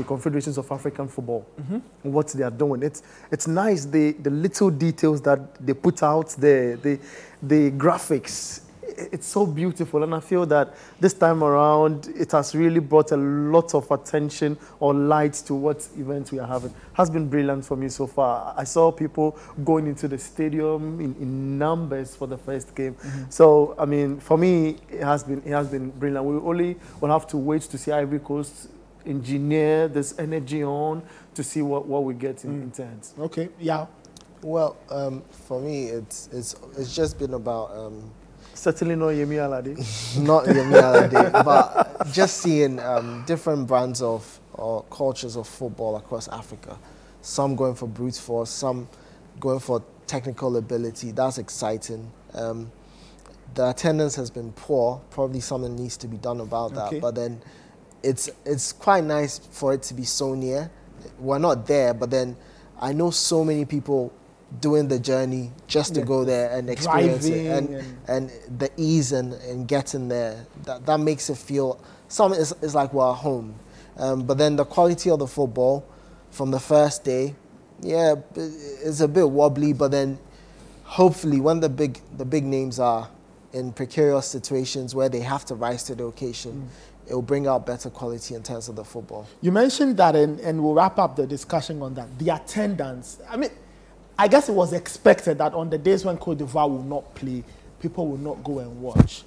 confederations of African football, and what they are doing. It's nice, the little details that they put out there, the graphics. It's so beautiful, and I feel that this time around it has really brought a lot of attention or light to what events we are having. It has been brilliant for me so far. I saw people going into the stadium in numbers for the first game. So I mean, for me, it has been brilliant. We'll have to wait to see Ivory Coast engineer this energy on to see what we get in turns. Okay, yeah. Well, for me, it's just been about. Certainly not Yemi Alade. Not Yemi Alade, but just seeing different brands or cultures of football across Africa. Some going for brute force, some going for technical ability. That's exciting. The attendance has been poor. Probably something needs to be done about that. But then it's quite nice for it to be so near. We're not there, but then I know so many people doing the journey just to go there and experience it, and the ease and getting there, that makes it feel something is like we're at home. But then the quality of the football from the first day, yeah, it's a bit wobbly, but then hopefully when the big names are in precarious situations where they have to rise to the occasion, it will bring out better quality in terms of the football. You mentioned that, and we'll wrap up the discussion on that. The attendance, I mean, I guess it was expected that on the days when Côte d'Ivoire will not play, people will not go and watch.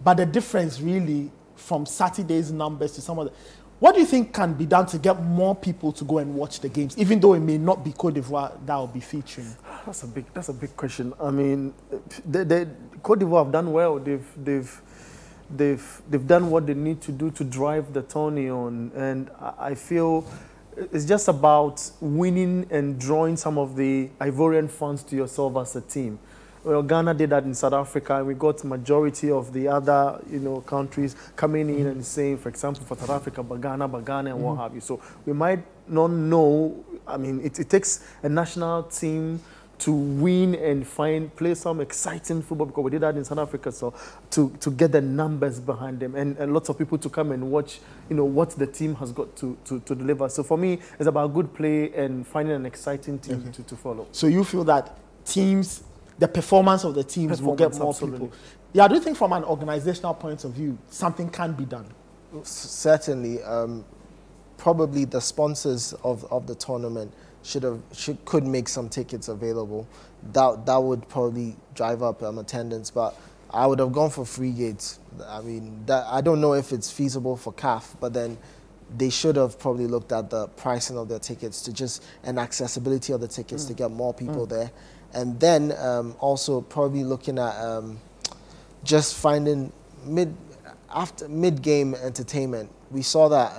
But the difference really from Saturday's numbers to some of the... What do you think can be done to get more people to go and watch the games, even though it may not be Côte d'Ivoire that will be featuring? That's a big question. I mean, the Côte d'Ivoire have done well. They've done what they need to do to drive the tourney on, and I feel it's just about winning and drawing some of the Ivorian fans to yourself as a team. Well, Ghana did that in South Africa, and we got majority of the other, countries coming in and saying, for example, for South Africa, Ghana, and what have you. So we might not know. I mean, it takes a national team to win and play some exciting football, because we did that in South Africa. So to get the numbers behind them and lots of people to come and watch, what the team has got to deliver. So for me, it's about good play and finding an exciting team to follow. So you feel that the performance of the teams will get more people? Yeah, do you think from an organizational point of view, something can be done? Certainly. Probably the sponsors of the tournament could make some tickets available. That would probably drive up attendance, but I would have gone for free gates. I mean, I don't know if it's feasible for CAF, but then they should have probably looked at the pricing of their tickets and accessibility of the tickets to get more people there. And then also probably looking at just finding mid-game entertainment. We saw that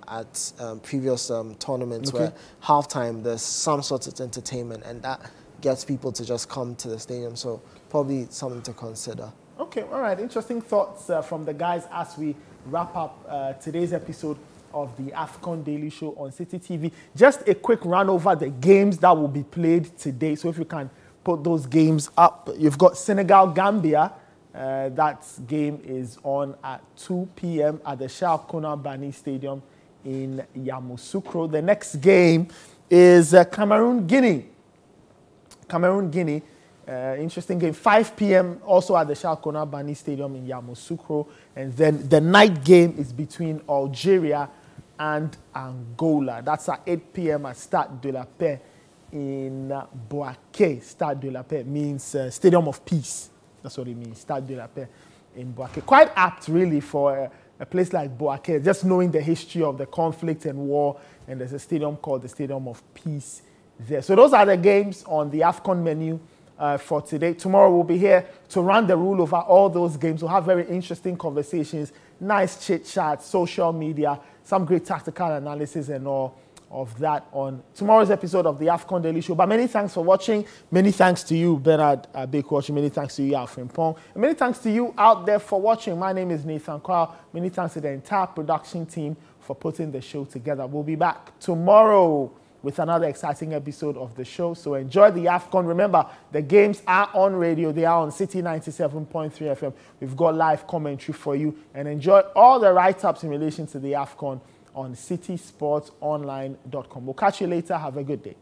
at previous tournaments where halftime there's some sort of entertainment, and that gets people to just come to the stadium. So probably something to consider. Okay, all right. Interesting thoughts from the guys as we wrap up today's episode of the AFCON Daily Show on Citi TV. Just a quick run over the games that will be played today. So if you can put those games up. You've got Senegal-Gambia. That game is on at 2 p.m. at the Charles Bani Stadium in Yamoussoukro. The next game is Cameroon-Guinea. Cameroon-Guinea, interesting game. 5 p.m. also at the Charles Bani Stadium in Yamoussoukro. And then the night game is between Algeria and Angola. That's at 8 p.m. at Stade de la Paix in Boaké. Stade de la Paix means Stadium of Peace. That's what it means, Stade de la Paix in Boaké. Quite apt, really, for a place like Boaké, just knowing the history of the conflict and war, and there's a stadium called the Stadium of Peace there. So those are the games on the AFCON menu for today. Tomorrow we'll be here to run the rule over all those games. We'll have very interesting conversations, nice chit-chat, social media, some great tactical analysis and all of that on tomorrow's episode of the AFCON Daily Show. But many thanks for watching. Many thanks to you, Bernard Bekwachi. Many thanks to you, Alfred Pong. And many thanks to you out there for watching. My name is Nathan Kwao. Many thanks to the entire production team for putting the show together. We'll be back tomorrow with another exciting episode of the show. So enjoy the AFCON. Remember, the games are on radio. They are on Citi 97.3 FM. We've got live commentary for you. And enjoy all the write-ups in relation to the AFCON on citisportsonline.com. We'll catch you later. Have a good day.